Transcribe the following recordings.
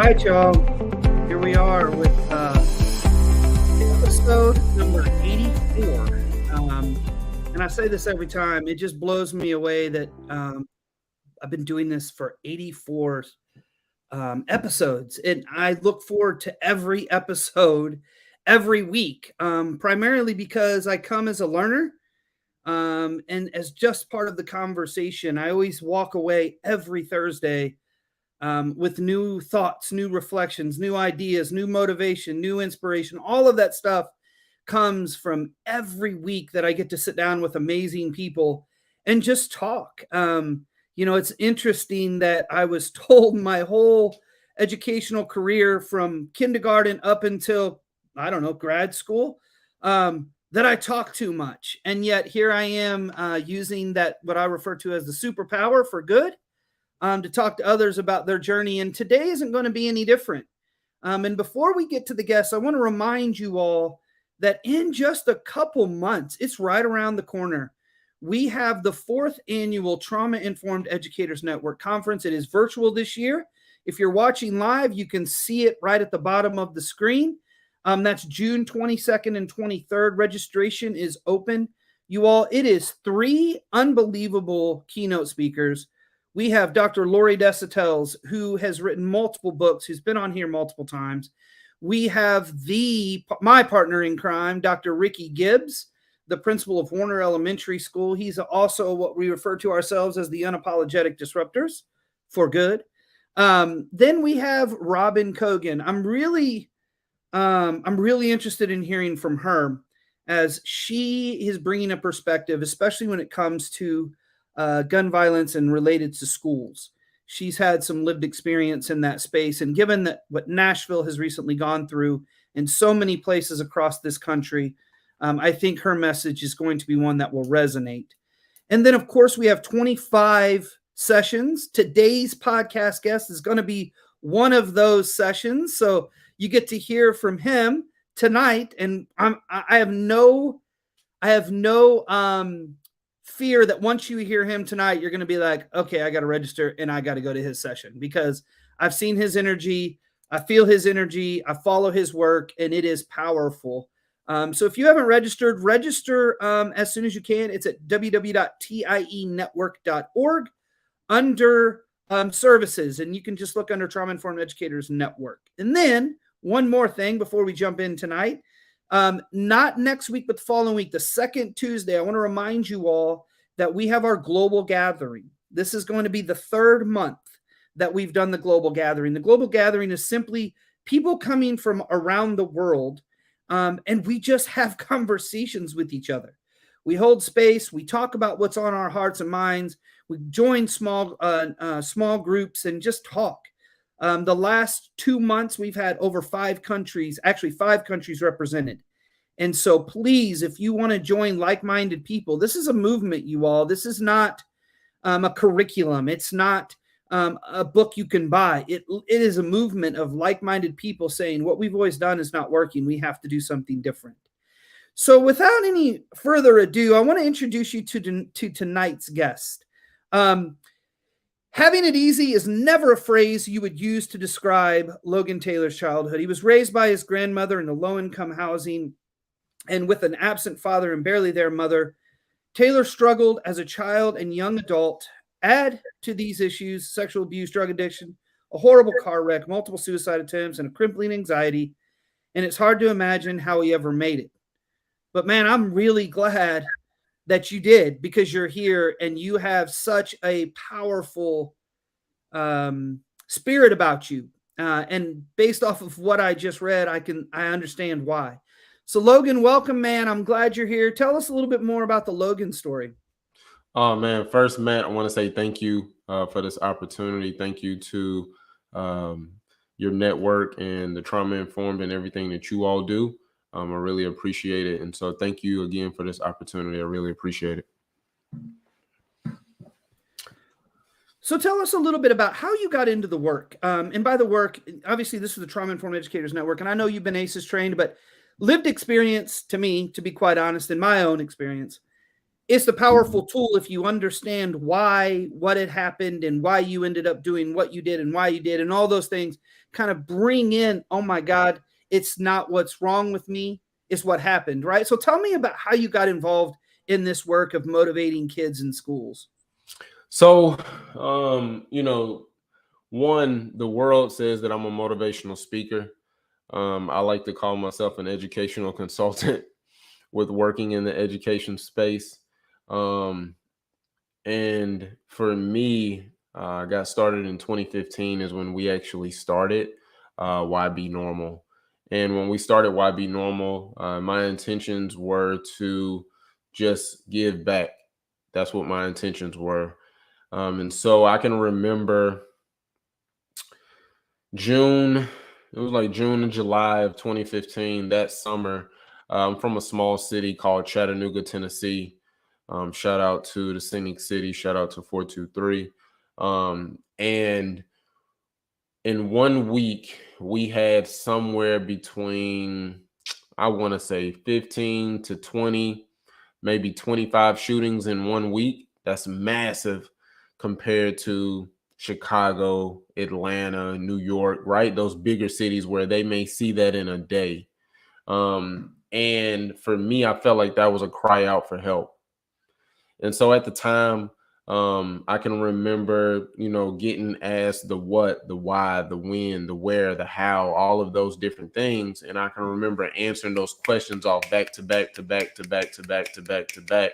right, y'all. Here we are with episode number 84. And I say this every time. It just blows me away that I've been doing this for 84 episodes. And I look forward to every episode every week, primarily because I come as a learner and as just part of the conversation. I always walk away every Thursday with new thoughts, new reflections, new ideas, new motivation, new inspiration. All of that stuff comes from every week that I get to sit down with amazing people and just talk. It's interesting that I was told my whole educational career from kindergarten up until, I don't know, grad school, that I talk too much. And yet here I am using that, what I refer to as the superpower for good, to talk to others about their journey. And today isn't going to be any different. And before we get to the guests, I want to remind you all that in just a couple months, it's right around the corner, we have the 4th annual Trauma Informed Educators Network Conference. It is virtual this year. If you're watching live, you can see it right at the bottom of the screen. That's June 22nd and 23rd. Registration is open. You all, it is 3 unbelievable keynote speakers. We have Dr. Lori Desautel, who has written multiple books, who's been on here multiple times. We have my partner in crime, Dr. Ricky Gibbs, the principal of Warner Elementary School. He's also what we refer to ourselves as the unapologetic disruptors for good. Then we have Robin Cogan. I'm really interested in hearing from her, as she is bringing a perspective, especially when it comes to gun violence and related to schools. She's had some lived experience in that space. And given that what Nashville has recently gone through in so many places across this country, I think her message is going to be one that will resonate. And then, of course, we have 25 sessions. Today's podcast guest is going to be one of those sessions. So you get to hear from him tonight. And I have no fear that once you hear him tonight, you're going to be like, okay, I got to register and I got to go to his session, because I've seen his energy. I feel his energy. I follow his work, and it is powerful. So if you haven't registered, register as soon as you can. It's at www.tienetwork.org under services, and you can just look under Trauma Informed Educators Network. And then one more thing before we jump in tonight. Not next week, but the following week, the second Tuesday, I want to remind you all that we have our global gathering. This is going to be the 3rd month that we've done the global gathering. The global gathering is simply people coming from around the world, and we just have conversations with each other. We hold space. We talk about what's on our hearts and minds. We join small groups and just talk. The last 2 months, we've had over 5 countries represented. And so please, if you want to join like-minded people, this is a movement, you all. This is not a curriculum. It's not a book you can buy. It is a movement of like-minded people saying what we've always done is not working. We have to do something different. So without any further ado, I want to introduce you to tonight's guest. Having it easy is never a phrase you would use to describe Logan Taylor's childhood. He was raised by his grandmother in a low-income housing and with an absent father and barely there mother. Taylor struggled as a child and young adult. Add to these issues sexual abuse, drug addiction, a horrible car wreck, multiple suicide attempts, and a crippling anxiety, and it's hard to imagine how he ever made it. But man, I'm really glad that you did, because you're here and you have such a powerful spirit about you. And based off of what I just read, I understand why. So Logan, welcome, man. I'm glad you're here. Tell us a little bit more about the Logan story. Oh man, first, Matt, I want to say thank you for this opportunity. Thank you to your network and the Trauma Informed and everything that you all do. I really appreciate it. And so thank you again for this opportunity. I really appreciate it. So tell us a little bit about how you got into the work. And by the work, obviously this is the Trauma Informed Educators Network. And I know you've been ACEs trained, but lived experience, to me, to be quite honest, in my own experience, it's the powerful tool if you understand why, what had happened, and why you ended up doing what you did and why you did, and all those things kind of bring in, oh my God, it's not what's wrong with me, it's what happened, right? So tell me about how you got involved in this work of motivating kids in schools. So, one, the world says that I'm a motivational speaker. I like to call myself an educational consultant with working in the education space. Um, and for me, I got started in 2015 is when we actually started YB Normal. And when we started YB Normal, my intentions were to just give back. That's what my intentions were. And so I can remember June, it was like June and July of 2015, that summer. I'm from a small city called Chattanooga, Tennessee. Shout out to the Scenic City, shout out to 423. And in 1 week, we had somewhere between, I want to say 15 to 20, maybe 25 shootings in 1 week. That's massive compared to Chicago, Atlanta, New York, right? Those bigger cities where they may see that in a day. And for me, I felt like that was a cry out for help. And so at the time, I can remember, getting asked the what, the why, the when, the where, the how, all of those different things. And I can remember answering those questions all back to back to back to back to back to back to back.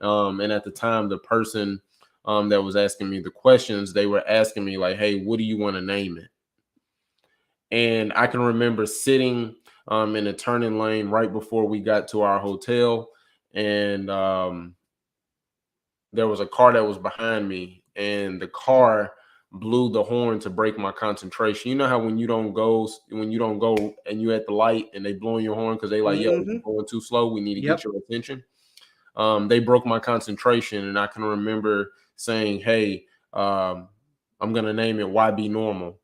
And at the time, the person that was asking me the questions, they were asking me like, hey, what do you want to name it? And I can remember sitting in a turning lane right before we got to our hotel. And there was a car that was behind me, and the car blew the horn to break my concentration. You know how when you don't go and you at the light and they blowing your horn because they like, yo, you're going too slow, we need to get your attention. They broke my concentration, and I can remember saying, hey, I'm gonna name it YB Normal,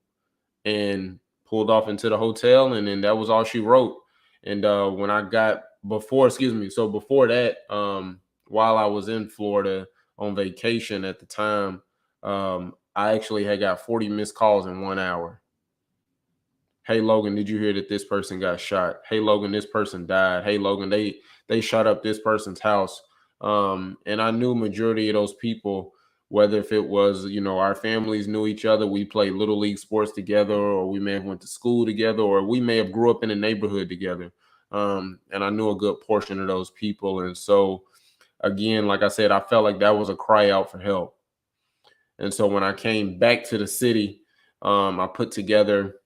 and pulled off into the hotel, and then that was all she wrote. And when I got before that, while I was in Florida on vacation at the time, I actually had got 40 missed calls in 1 hour. Hey Logan, did you hear that this person got shot? Hey Logan, this person died. Hey Logan, they shot up this person's house. And I knew majority of those people, whether if it was, our families knew each other, we played little league sports together, or we may have went to school together, or we may have grew up in a neighborhood together. And I knew a good portion of those people. And so again, like I said, I felt like that was a cry out for help. And so when I came back to the city, I put together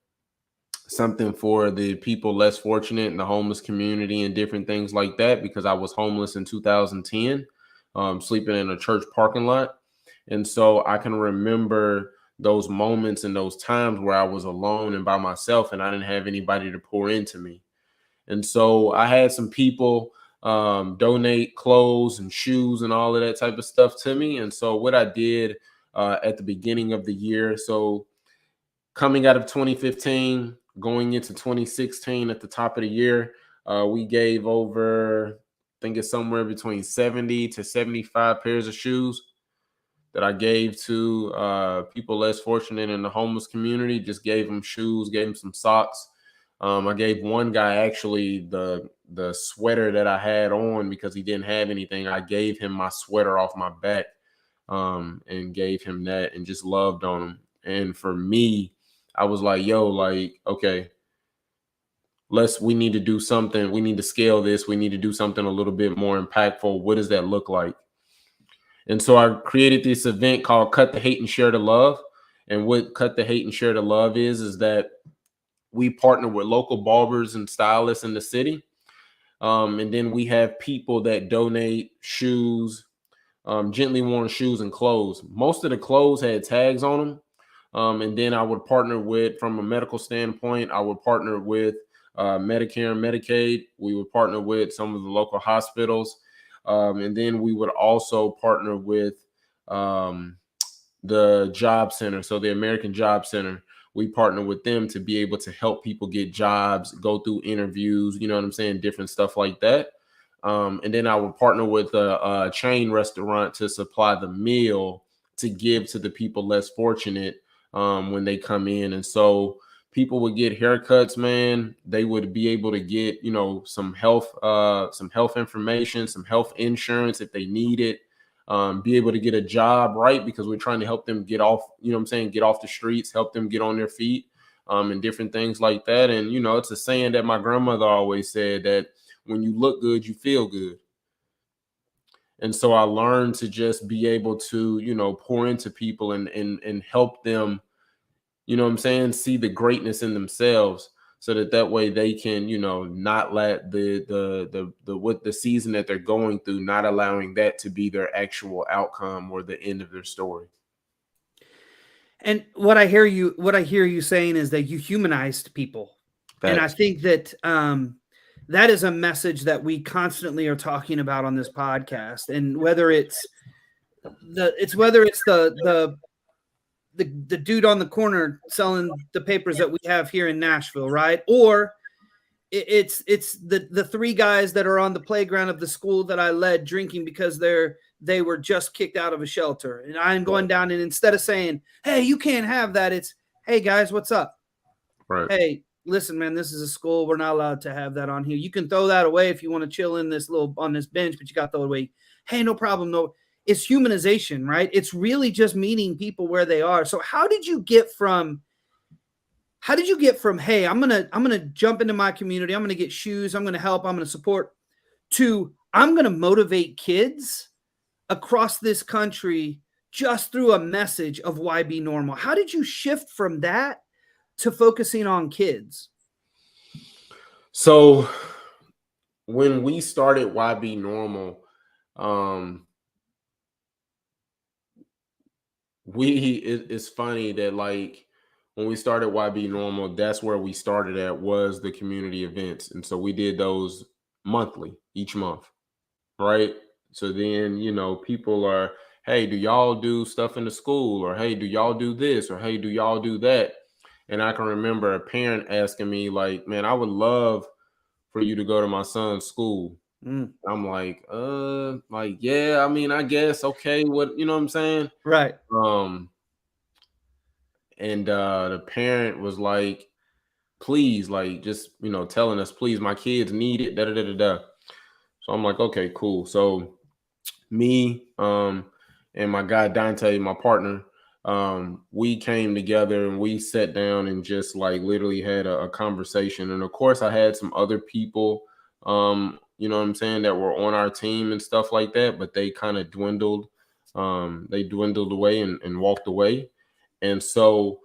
something for the people less fortunate in the homeless community and different things like that, because I was homeless in 2010, sleeping in a church parking lot. And so I can remember those moments and those times where I was alone and by myself, and I didn't have anybody to pour into me. And so I had some people donate clothes and shoes and all of that type of stuff to me. And so what I did at the beginning of the year, so coming out of 2015, going into 2016 at the top of the year, we gave over, I think it's somewhere between 70 to 75 pairs of shoes that I gave to people less fortunate in the homeless community. Just gave them shoes, gave them some socks. I gave one guy actually the sweater that I had on because he didn't have anything. I gave him my sweater off my back and gave him that and just loved on him. And for me, I was like, yo, like, okay, we need to do something. We need to scale this. We need to do something a little bit more impactful. What does that look like? And so I created this event called Cut the Hate and Share the Love. And what Cut the Hate and Share the Love is that we partner with local barbers and stylists in the city. And then we have people that donate shoes, gently worn shoes and clothes. Most of the clothes had tags on them. And then I would partner with, from a medical standpoint, I would partner with Medicare and Medicaid. We would partner with some of the local hospitals. And then we would also partner with the job center. So the American Job Center, we partner with them to be able to help people get jobs, go through interviews, you know what I'm saying? Different stuff like that. And then I would partner with a chain restaurant to supply the meal to give to the people less fortunate when they come in. And so people would get haircuts, man. They would be able to get, some health information, some health insurance if they need it. Be able to get a job, right? Because we're trying to help them get off, get off the streets, help them get on their feet, and different things like that. And, it's a saying that my grandmother always said, that when you look good, you feel good. And so I learned to just be able to, pour into people and help them, see the greatness in themselves, so that way they can, not let the season that they're going through, not allowing that to be their actual outcome or the end of their story. And what I hear you saying is that you humanized people. And I think that that is a message that we constantly are talking about on this podcast. And whether it's the dude on the corner selling the papers that we have here in Nashville, right? Or it's the three guys that are on the playground of the school that I led drinking because they were just kicked out of a shelter. And I'm going down, and instead of saying, hey, you can't have that, it's, hey guys, what's up? Right. Hey, listen, man, this is a school. We're not allowed to have that on here. You can throw that away if you want to chill in on this bench, but you got to throw it away. Hey, no problem. No, it's humanization, right? It's really just meeting people where they are. So how did you get from, hey, I'm going to jump into my community. I'm going to get shoes. I'm going to help. I'm going to support, to I'm going to motivate kids across this country just through a message of why be normal? How did you shift from that to focusing on kids? So when we started Why Be Normal, it's funny that, like, when we started Why Be Normal, that's where we started at, was the community events. And so we did those monthly, each month, right? So then, people are, hey, do y'all do stuff in the school? Or, hey, do y'all do this? Or, hey, do y'all do that? And I can remember a parent asking me, like, man, I would love for you to go to my son's school. I'm like, yeah, I mean, I guess, okay, what, you know what I'm saying? Right. And the parent was like, please, like, just, telling us, please, my kids need it, da da da da da. So I'm like, okay, cool. So me, and my guy Dante, my partner, we came together and we sat down and just, like, literally had a conversation. And of course, I had some other people, you know what I'm saying, that were on our team and stuff like that, but they kind of dwindled. They dwindled away and walked away. And so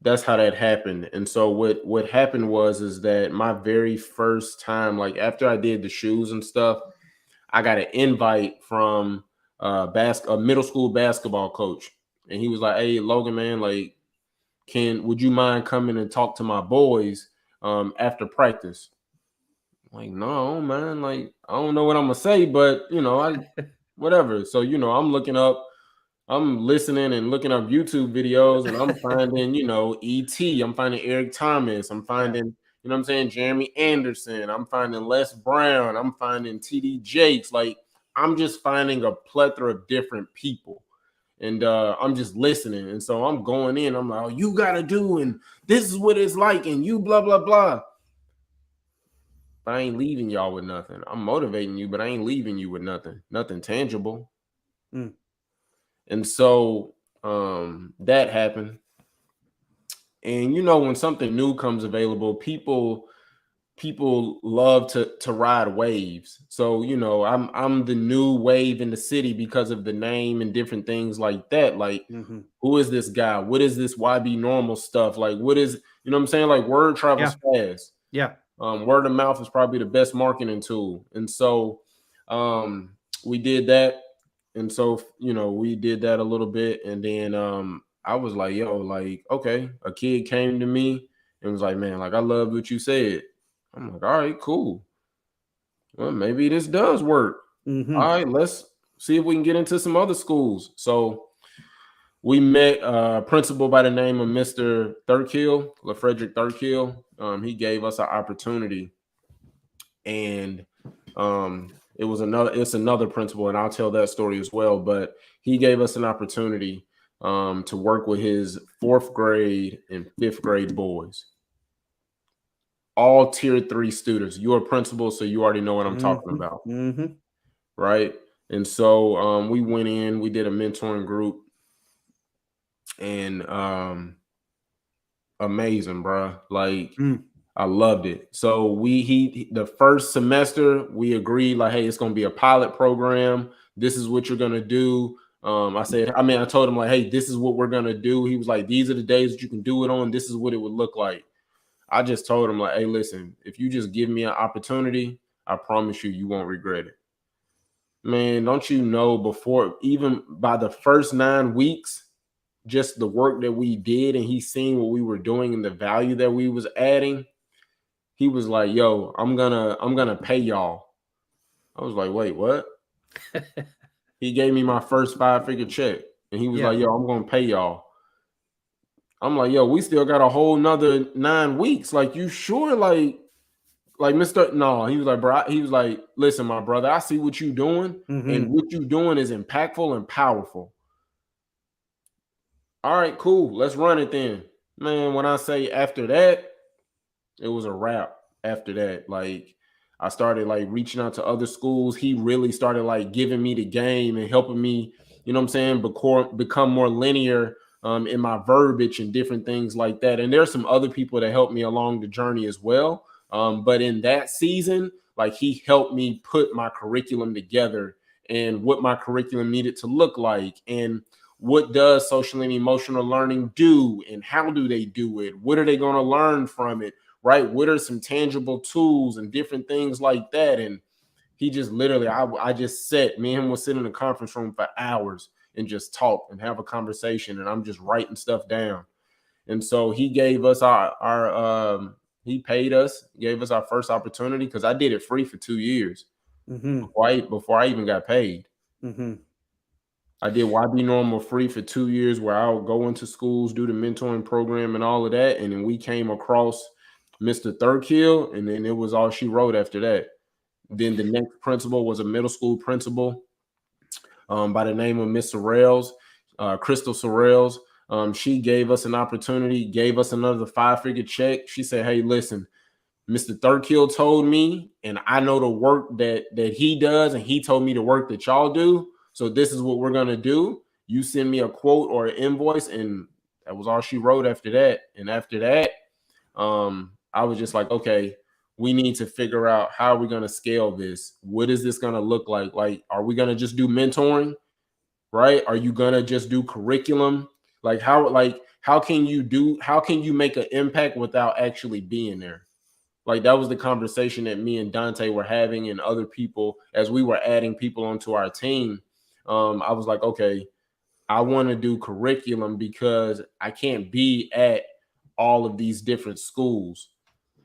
that's how that happened. And so what happened is that my very first time, like, after I did the shoes and stuff, I got an invite from a middle school basketball coach. And he was like, hey, Logan, man, like, would you mind coming and talk to my boys after practice? I'm like, no, man, like, I don't know what I'm gonna say, but whatever. So, I'm listening and looking up YouTube videos, and I'm finding, E.T., I'm finding Eric Thomas, I'm finding, Jeremy Anderson, I'm finding Les Brown, I'm finding T.D. Jakes. Like, I'm just finding a plethora of different people. And I'm just listening. And so I'm going in, I'm like, oh, you gotta do, and this is what it's like, and you blah, blah, blah. But I ain't leaving y'all with nothing. I'm motivating you, but I ain't leaving you with nothing tangible. And so that happened. And when something new comes available, people love to ride waves. So I'm the new wave in the city because of the name and different things like that. Like, who is this guy? What is this Why Be Normal stuff? Like, what is, what I'm saying? Like, word travels fast. Yeah. Word of mouth is probably the best marketing tool. And so we did that. And so, we did that a little bit. And then I was like, yo, like, okay, a kid came to me and was like, man, like, I love what you said. I'm like, all right, cool. Well, maybe this does work. All right, let's see if we can get into some other schools. So we met a principal by the name of Mr. Thurkill, LaFrederick Thurkill. He gave us an opportunity. And it's another principal, and I'll tell that story as well. But he gave us an opportunity to work with his 4th grade and 5th grade boys. All tier 3 students. You're a principal, so you already know what I'm talking about. Right. And so we went in, we did a mentoring group, and amazing, bro. Like I loved it. So the first semester we agreed like, hey, it's gonna be a pilot program. This is what you're gonna do. I told him like, hey, this is what we're gonna do. He was like, these are the days that you can do it on. This is what it would look like. I just told him like, hey, listen, if you just give me an opportunity, I promise you won't regret it. Man, don't you know, before even by the first 9 weeks, just the work that we did and he seen what we were doing and the value that we was adding, he was like, yo, I'm gonna pay y'all. I was like, wait, what? He gave me my first 5-figure check and he was like, yo, I'm gonna pay y'all. I'm like, yo, we still got a whole nother 9 weeks. Like, you sure? Like Mr. No, he was like, bro, he was like, listen, my brother, I see what you doing, and what you doing is impactful and powerful. All right, cool. Let's run it then. Man, when I say after that, it was a wrap after that. Like, I started like reaching out to other schools. He really started like giving me the game and helping me, you know what I'm saying, become more linear in my verbiage and different things like that. And there's some other people that helped me along the journey as well. But in that season, like he helped me put my curriculum together and what my curriculum needed to look like and what does social and emotional learning do and how do they do it? What are they going to learn from it? Right? What are some tangible tools and different things like that? And he just literally, I just sat, me and him was sitting in the conference room for hours and just talk and have a conversation. And I'm just writing stuff down. And so he gave us he paid us, gave us our first opportunity because I did it free for 2 years before I even got paid. I did YB Normal free for 2 years where I would go into schools, do the mentoring program and all of that. And then we came across Mr. Thurkill, and then it was all she wrote after that. Then the next principal was a middle school principal by the name of Miss Sorrells, Crystal Sorrells. She gave us an opportunity, gave us another 5-figure check. She said, hey, listen, Mr. Thurkill told me, and I know the work that he does, and he told me the work that y'all do. So this is what we're going to do. You send me a quote or an invoice, and that was all she wrote after that. And after that, I was just like, okay, we need to figure out how are we going to scale this? What is this going to look like? Like, are we going to just do mentoring? Right? Are you going to just do curriculum? Like how can you make an impact without actually being there? Like that was the conversation that me and Dante were having and other people as we were adding people onto our team. I was like, okay, I want to do curriculum because I can't be at all of these different schools.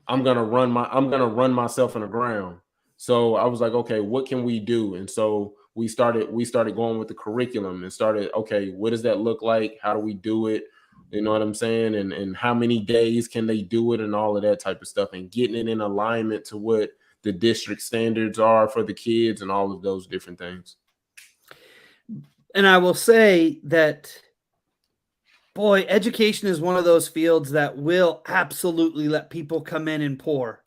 I'm gonna run myself in the ground. So I was like, okay, what can we do? And so we started going with the curriculum and started, okay, what does that look like? How do we do it? You know what I'm saying? And how many days can they do it and all of that type of stuff and getting it in alignment to what the district standards are for the kids and all of those different things. And I will say that, boy, education is one of those fields that will absolutely let people come in and pour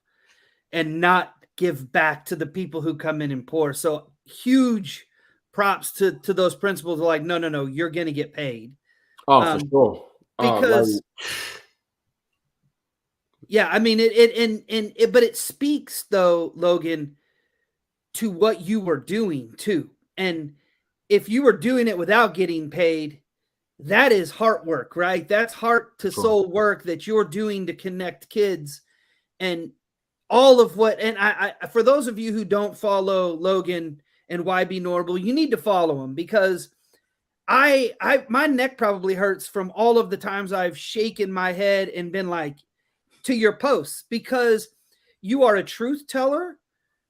and not give back to the people who come in and pour. So huge props to those principals who are like, no, you're going to get paid. Oh, for sure. Because, yeah, I mean, but it speaks though, Logan, to what you were doing too. And if you were doing it without getting paid, that is heart work, right? That's heart to soul work that you're doing to connect kids and all of what. And I for those of you who don't follow Logan and YB Normal, you need to follow him because my neck probably hurts from all of the times I've shaken my head and been like, to your posts, because you are a truth teller.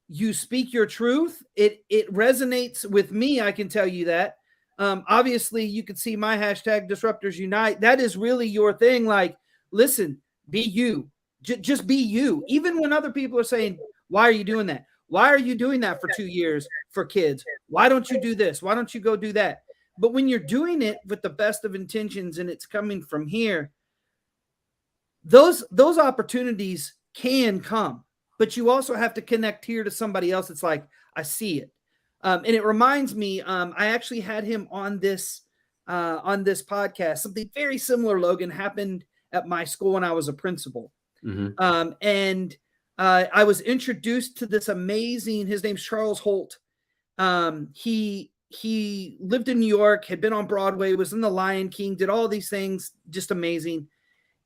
You speak your truth. It resonates with me. I can tell you that. Obviously, you can see my hashtag Disruptors Unite. That is really your thing. Like, listen, be you. Just be you. Even when other people are saying, why are you doing that? Why are you doing that for 2 years for kids? Why don't you do this? Why don't you go do that? But when you're doing it with the best of intentions and it's coming from here, those opportunities can come, but you also have to connect here to somebody else. It's like, I see it. And it reminds me, I actually had him on this podcast. Something very similar, Logan, happened at my school when I was a principal. And I was introduced to this amazing, his name's Charles Holt. He lived in New York, had been on Broadway, was in The Lion King, did all these things, just amazing.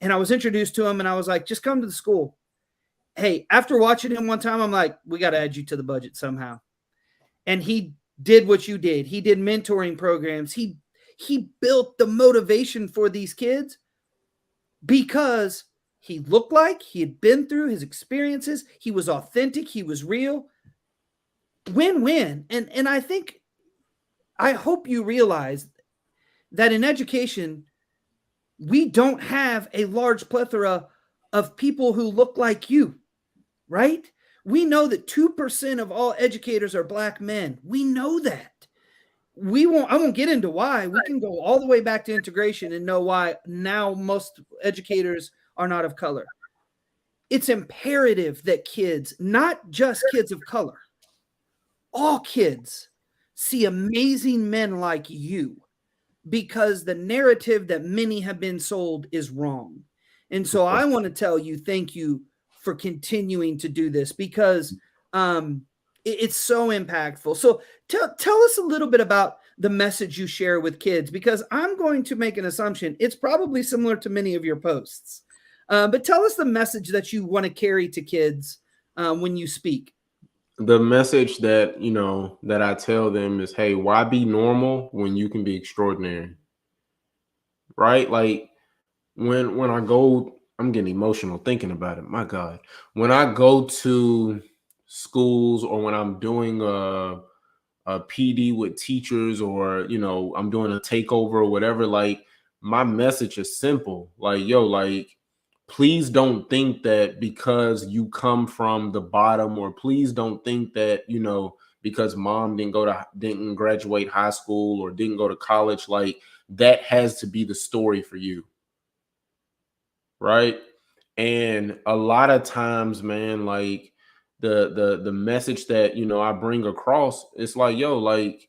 And I was introduced to him and I was like, just come to the school. Hey, after watching him one time, I'm like, we got to add you to the budget somehow. And he did what you did. He did mentoring programs. He built the motivation for these kids because he looked like he had been through his experiences. He was authentic. He was real. Win-win. And I hope you realize that in education, we don't have a large plethora of people who look like you, right? We know that 2% of all educators are Black men. We know that. I won't get into why. We can go all the way back to integration and know why now most educators are not of color. It's imperative that kids, not just kids of color, all kids see amazing men like you, because the narrative that many have been sold is wrong. And so I want to tell you, thank you for continuing to do this, because it's so impactful. So tell us a little bit about the message you share with kids, because I'm going to make an assumption. It's probably similar to many of your posts. But tell us the message that you want to carry to kids when you speak. The message that, that I tell them is, hey, why be normal when you can be extraordinary? Right? Like when I go, I'm getting emotional thinking about it. My God. When I go to schools, or when I'm doing a PD with teachers, or, I'm doing a takeover or whatever, like my message is simple. Like, yo, like, please don't think that because you come from the bottom, or please don't think that, because mom didn't graduate high school or didn't go to college, like that has to be the story for you. Right. And a lot of times, man, like the message that, I bring across, it's like, yo, like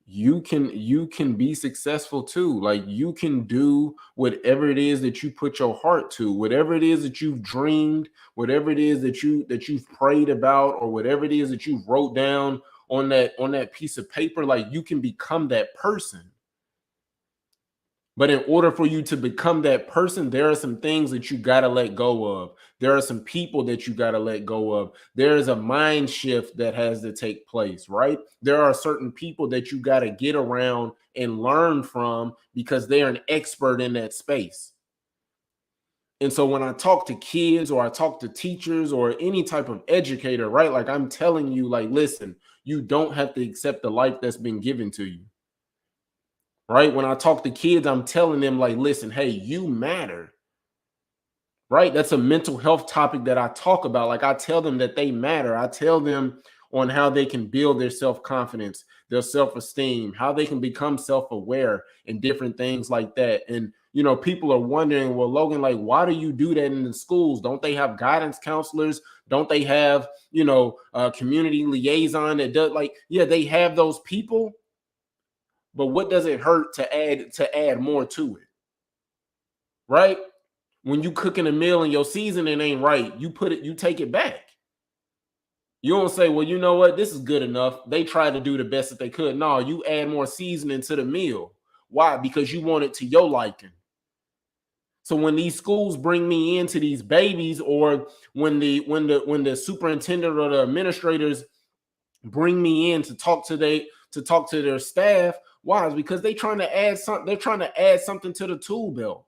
you can be successful too. Like you can do whatever it is that you put your heart to, whatever it is that you've dreamed, whatever it is that you've prayed about, or whatever it is that you wrote down on that piece of paper. Like you can become that person. But in order for you to become that person, there are some things that you got to let go of. There are some people that you got to let go of. There is a mind shift that has to take place, right? There are certain people that you got to get around and learn from, because they're an expert in that space. And so when I talk to kids, or I talk to teachers, or any type of educator, right? Like I'm telling you, like, listen, you don't have to accept the life that's been given to you. Right? When I talk to kids, I'm telling them, like, listen, hey, you matter. Right? That's a mental health topic that I talk about. Like I tell them that they matter. I tell them on how they can build their self-confidence, their self-esteem, how they can become self-aware, and different things like that. And, people are wondering, well, Logan, like, why do you do that in the schools? Don't they have guidance counselors? Don't they have, a community liaison that does, like, yeah, they have those people. But what does it hurt to add more to it? Right? When you cooking a meal and your seasoning ain't right, you take it back. You don't say, well, you know what? This is good enough. They tried to do the best that they could. No, you add more seasoning to the meal. Why? Because you want it to your liking. So when these schools bring me into these babies, or when the superintendent or the administrators bring me in to talk to their staff, why? It's because they're trying to add something to the tool belt.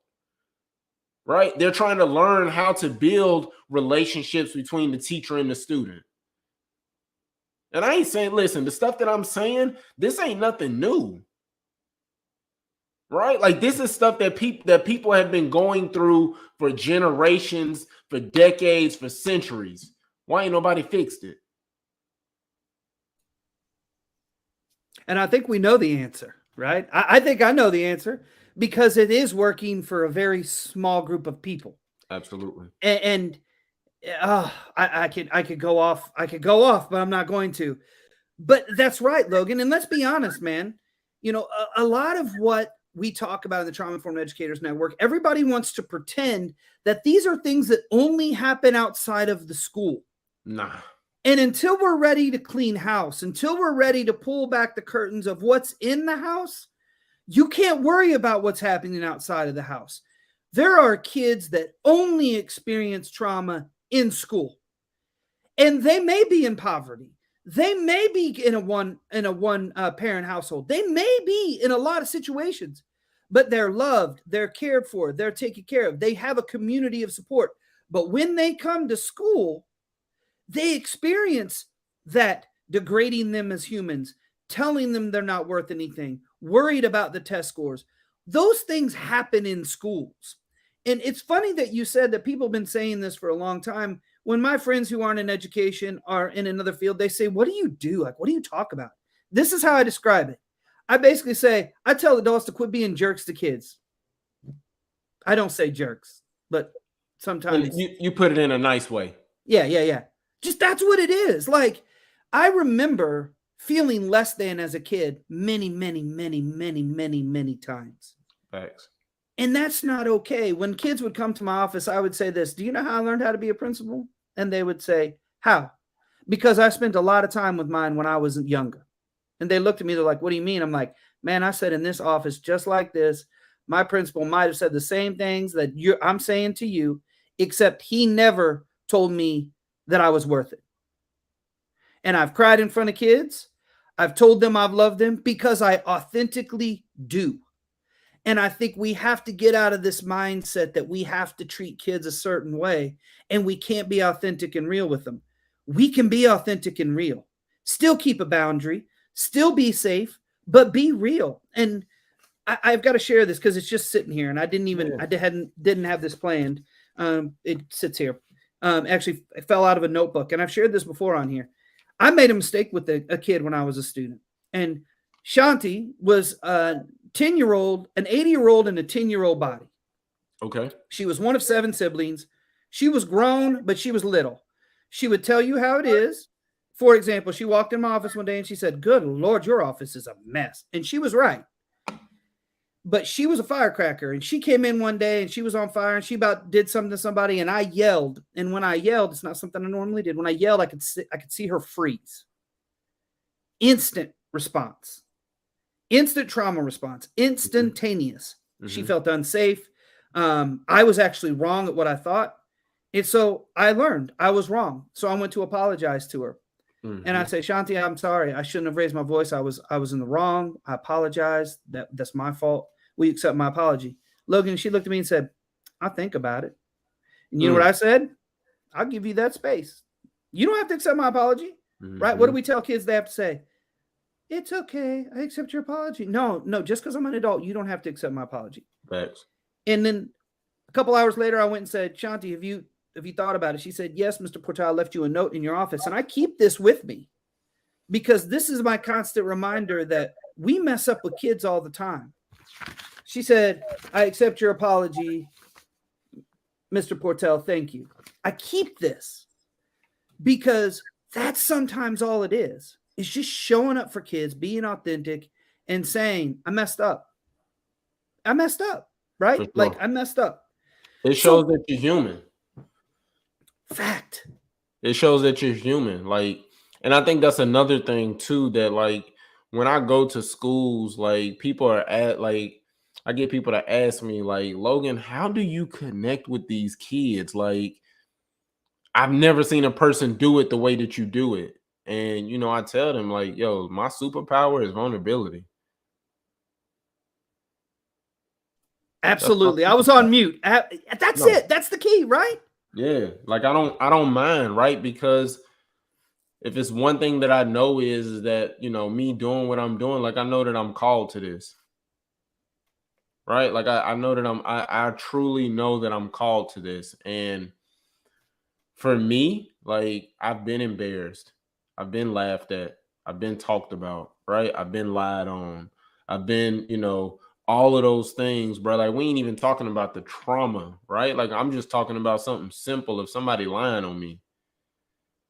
Right? They're trying to learn how to build relationships between the teacher and the student. And I ain't saying, listen, the stuff that I'm saying, this ain't nothing new. Right? Like this is stuff that people have been going through for generations, for decades, for centuries. Why ain't nobody fixed it? And I think we know the answer. right? I think I know the answer because it is working for a very small group of people. Absolutely. And I could go off. I could go off, but I'm not going to. But that's right, Logan. And let's be honest, man. You know, a lot of what we talk about in the Trauma Informed Educators Network, everybody wants to pretend that these are things that only happen outside of the school. Nah. And until we're ready to clean house, until we're ready to pull back the curtains of what's in the house, you can't worry about what's happening outside of the house. There are kids that only experience trauma in school, and they may be in poverty. They may be in a one parent household. They may be in a lot of situations, but they're loved, they're cared for, they're taken care of. They have a community of support. But when they come to school, they experience that degrading them as humans, telling them they're not worth anything, worried about the test scores. Those things happen in schools. And it's funny that you said that people have been saying this for a long time. When my friends who aren't in education are in another field, they say, "What do you do? Like, what do you talk about?" This is how I describe it. I basically say, I tell adults to quit being jerks to kids. I don't say jerks, but sometimes. You put it in a nice way. Yeah. Just that's what it is. Like, I remember feeling less than as a kid many times. Facts. And that's not okay. When kids would come to my office, I would say this: "Do you know how I learned how to be a principal?" And they would say, "How?" "Because I spent a lot of time with mine when I was younger." And they looked at me, they're like, "What do you mean?" I'm like, "Man, I sat in this office just like this. My principal might have said the same things that I'm saying to you, except he never told me that I was worth it. And I've cried in front of kids. I've told them I've loved them because I authentically do." And I think we have to get out of this mindset that we have to treat kids a certain way and we can't be authentic and real with them. We can be authentic and real, still keep a boundary, still be safe, but be real. And I've got to share this because it's just sitting here, and I didn't have this planned. It sits here. Actually, it fell out of a notebook, and I've shared this before on here. I made a mistake with a kid when I was a student, and Shanti was 10-year-old, an 80-year-old, and a 10-year-old body. Okay. She was one of 7 siblings. She was grown, but she was little. She would tell you how it is. For example, she walked in my office one day and she said, "Good Lord, your office is a mess." And she was right. But she was a firecracker, and she came in one day and she was on fire, and she about did something to somebody, and I yelled. And when I yelled, it's not something I normally did. When I yelled, I could see her freeze. Instant response. Instant trauma response, instantaneous. Mm-hmm. She felt unsafe. I was actually wrong at what I thought. And so I learned I was wrong. So I went to apologize to her. Mm-hmm. And I say, "Shanti, I'm sorry. I shouldn't have raised my voice. I was in the wrong. I apologize. That's my fault. Will you accept my apology?" Logan, she looked at me and said, "I'll think about it." And you know what I said? "I'll give you that space. You don't have to accept my apology." Mm-hmm. Right? What do we tell kids they have to say? "It's okay. I accept your apology." No, just because I'm an adult, you don't have to accept my apology. Thanks. And then a couple hours later, I went and said, "Shanti, have you thought about it?" She said, "Yes, Mr. Portal left you a note in your office." And I keep this with me because this is my constant reminder that we mess up with kids all the time. She said, "I accept your apology, Mr. Portal. Thank you." I keep this because that's sometimes all it is. It's just showing up for kids, being authentic, and saying, "I messed up. I messed up," right? Sure. Like, I messed up. It shows that you're human. Fact. It shows that you're human. Like, and I think that's another thing too, that like when I go to schools, like people are I get people to ask me, like, "Logan, how do you connect with these kids? Like, I've never seen a person do it the way that you do it." And, you know, I tell them, like, "Yo, my superpower is vulnerability." Absolutely. I was on mute. That's it. That's the key, right? Yeah. Like, I don't mind, right? Because if it's one thing that I know is that, you know, me doing what I'm doing, like, I know that I'm called to this. Right? Like, I know that I truly know that I'm called to this. And for me, like, I've been embarrassed. I've been laughed at. I've been talked about, right? I've been lied on. I've been, all of those things, bro. Like, we ain't even talking about the trauma, right? Like, I'm just talking about something simple of somebody lying on me.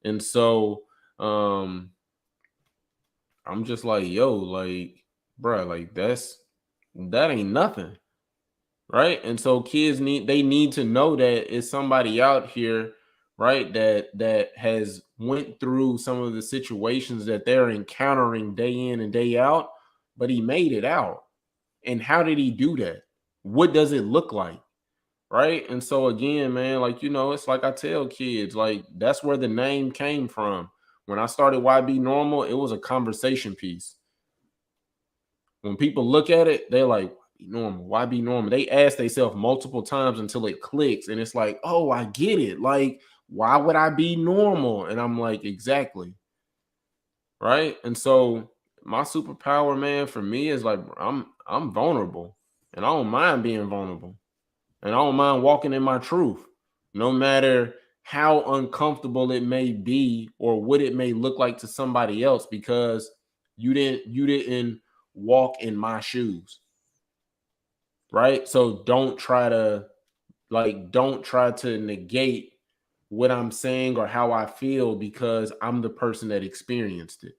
And so I'm just like, yo, like, bro, like that ain't nothing. Right. And so kids need to know that it's somebody out here, right, that has went through some of the situations that they're encountering day in and day out, but he made it out. And how did he do that? What does it look like? Right. And so again, man, like, it's like I tell kids, like, that's where the name came from. When I started YB Normal, it was a conversation piece. When people look at it, they're like, normal, why be normal? They ask themselves multiple times until it clicks. And it's like, oh, I get it. Like, why would I be normal? And I'm like, exactly. Right. And so my superpower, man, for me is like, I'm vulnerable, and I don't mind being vulnerable, and I don't mind walking in my truth, no matter how uncomfortable it may be or what it may look like to somebody else, because you didn't walk in my shoes. Right. So don't try to negate what I'm saying or how I feel, because I'm the person that experienced it.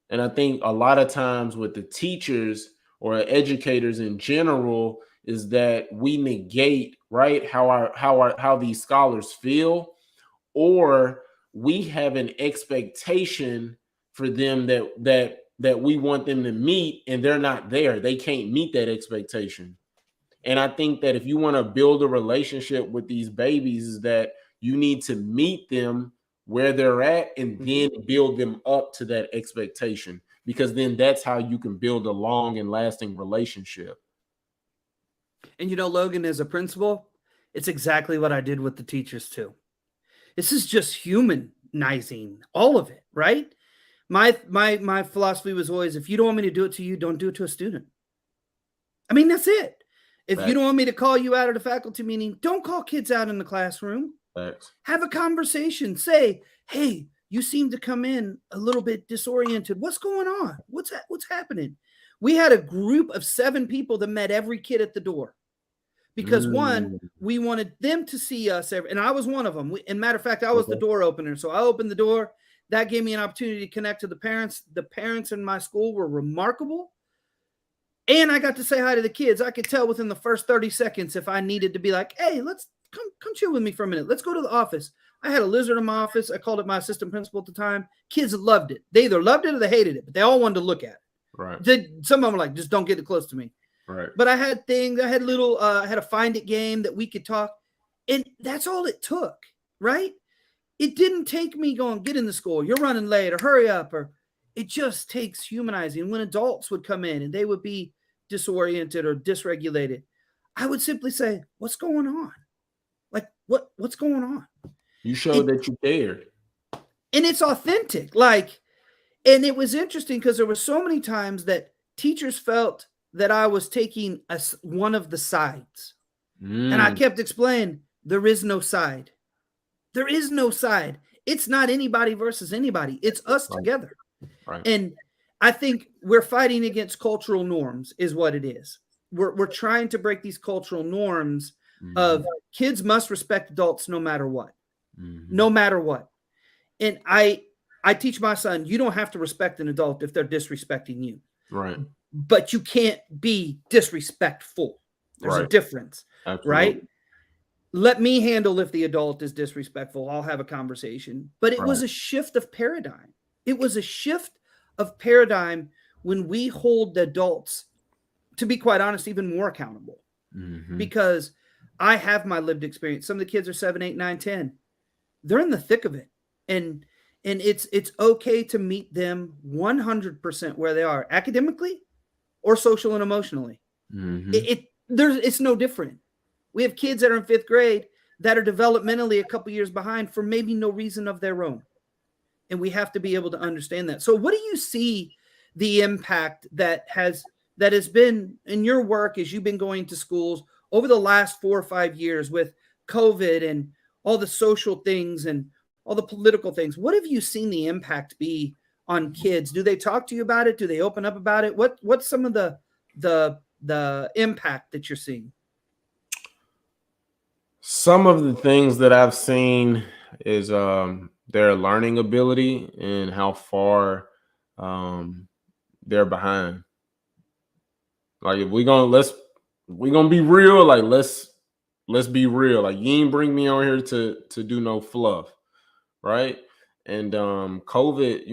And I think a lot of times with the teachers or educators in general is that we negate, right, how these scholars feel, or we have an expectation for them that we want them to meet, and they're not there. They can't meet that expectation. And I think that if you want to build a relationship with these babies, is that you need to meet them where they're at and then build them up to that expectation, because then that's how you can build a long and lasting relationship. And Logan, as a principal, it's exactly what I did with the teachers too. This is just humanizing all of it, right? My philosophy was always, if you don't want me to do it to you, don't do it to a student. I mean, that's it. If you don't want me to call you out at a faculty meeting, don't call kids out in the classroom. Thanks. Have a conversation. Say, hey, you seem to come in a little bit disoriented. What's going on? What's happening? We had a group of 7 people that met every kid at the door. Because one, we wanted them to see us, and I was one of them. And matter of fact, I was the door opener. So I opened the door. That gave me an opportunity to connect to the parents. The parents in my school were remarkable. And I got to say hi to the kids. I could tell within the first 30 seconds if I needed to be like, hey, let's come chill with me for a minute. Let's go to the office. I had a lizard in my office. I called it my assistant principal at the time. Kids loved it. They either loved it or they hated it, but they all wanted to look at it. Right. Some of them were like, just don't get it close to me. Right. But I had things. I had I had a find it game that we could talk. And that's all it took, right? It didn't take me going, get in the school. You're running late, or hurry up, or it just takes humanizing. When adults would come in and they would be disoriented or dysregulated, I would simply say, what's going on? Like, what's going on? You showed that you cared. And it's authentic. Like, and it was interesting because there were so many times that teachers felt that I was taking one of the sides. And I kept explaining, there is no side. There is no side. It's not anybody versus anybody. It's us together. Right. And I think we're fighting against cultural norms is what it is. We're trying to break these cultural norms of kids must respect adults no matter what. No matter what. And I teach my son, you don't have to respect an adult if they're disrespecting you. Right. But you can't be disrespectful. There's a difference. Absolutely. Right? Let me handle if the adult is disrespectful. I'll have a conversation. But it was a shift of paradigm. It was a shift of paradigm when we hold the adults, to be quite honest, even more accountable. Because I have my lived experience. Some of the kids are 7, 8, 9, 10. They're in the thick of it. And it's okay to meet them 100% where they are, academically or social and emotionally. It's no different. We have kids that are in 5th grade that are developmentally a couple years behind for maybe no reason of their own. And we have to be able to understand that. So what do you see the impact that has been in your work as you've been going to schools over the last 4 or 5 years with COVID and all the social things and all the political things? What have you seen the impact be on kids? Do they talk to you about it? Do they open up about it? What's some of the impact that you're seeing? Some of the things that I've seen is their learning ability and how far um, they're behind. Like if we gonna be real, like let's be real. Like you ain't bring me on here to do no fluff, right? And COVID,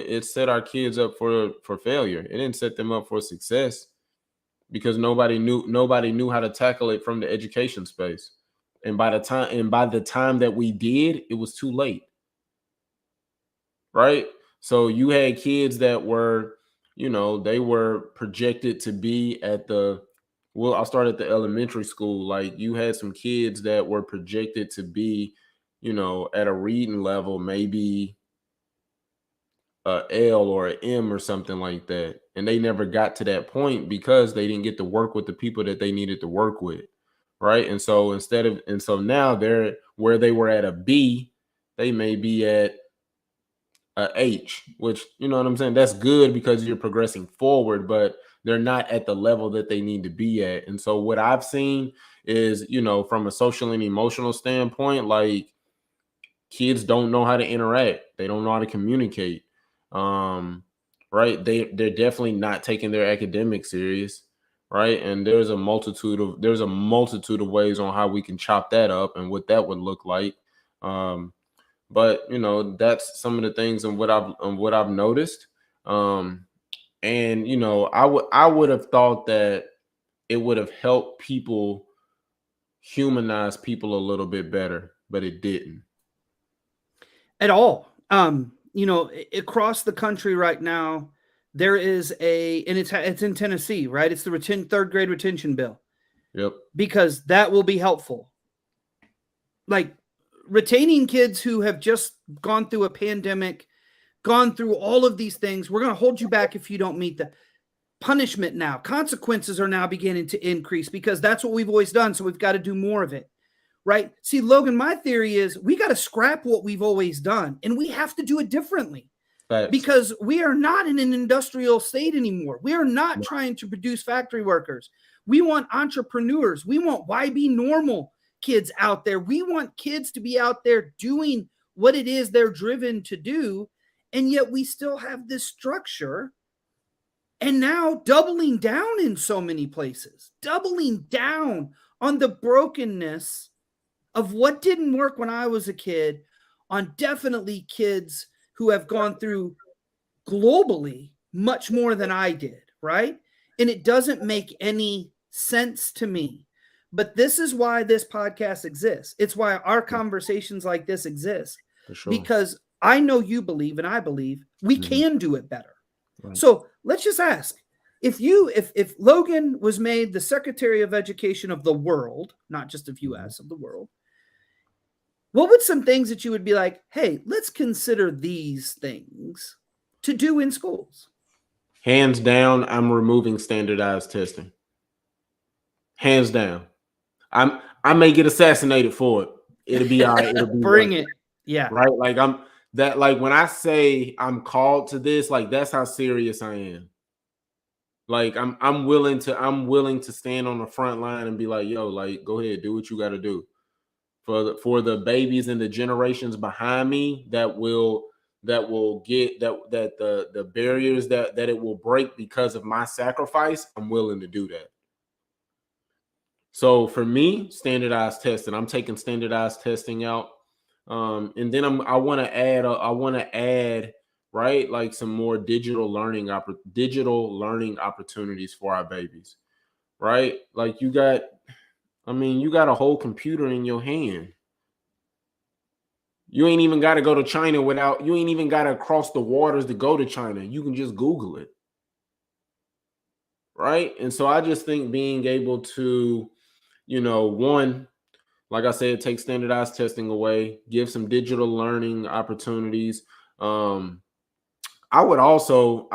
it set our kids up for failure. It didn't set them up for success because nobody knew how to tackle it from the education space. And by the time that we did, it was too late, right? So you had kids that were, they were projected to be I'll start at the elementary school. Like you had some kids that were projected to be, at a reading level, maybe a L or an M or something like that. And they never got to that point because they didn't get to work with the people that they needed to work with. Right. And so now they're where they were at a B, they may be at a H, which, you know what I'm saying? That's good because you're progressing forward, but they're not at the level that they need to be at. And so what I've seen is, from a social and emotional standpoint, like kids don't know how to interact. They don't know how to communicate. Right. They're definitely not taking their academics serious. Right. And there's a multitude of ways on how we can chop that up and what that would look like. But that's some of the things and what I've noticed. And I would have thought that it would have helped people humanize people a little bit better, but it didn't. At all. Across the country right now, there is and it's in Tennessee, right? It's the third grade retention bill. Yep. Because that will be helpful. Like retaining kids who have just gone through a pandemic, gone through all of these things. We're going to hold you back if you don't meet the punishment now. Consequences are now beginning to increase because that's what we've always done. So we've got to do more of it. Right. See, Logan, my theory is we got to scrap what we've always done and we have to do it differently. Thanks. Because we are not in an industrial state anymore. We are not trying to produce factory workers. We want entrepreneurs. We want YB normal kids out there. We want kids to be out there doing what it is they're driven to do. And yet we still have this structure and now doubling down in so many places, doubling down on the brokenness of what didn't work when I was a kid on definitely kids who have gone through globally much more than I did, right? And it doesn't make any sense to me. But this is why this podcast exists. It's why our conversations like this exist. For sure. Because I know you believe and I believe we can do it better. Right. So let's just ask, if Logan was made the Secretary of Education of the world, not just of US, of the world, what would some things that you would be like, hey, let's consider these things to do in schools? Hands down, I'm removing standardized testing. Hands down. I may get assassinated for it. It'll be all right. It'll be Bring it. Yeah. Right. Like when I say I'm called to this, like that's how serious I am. Like I'm willing to stand on the front line and be like, yo, like go ahead, do what you got to do. For the babies and the generations behind me that will get the barriers that it will break because of my sacrifice, I'm willing to do that. So for me, standardized testing, I'm taking standardized testing out. And then I want to add right, like some more digital learning opportunities for our babies, right? Like you got a whole computer in your hand. You ain't even got to go to China you ain't even got to cross the waters to go to China. You can just Google it. Right. And so I just think being able to, one, like I said, take standardized testing away, give some digital learning opportunities. I would also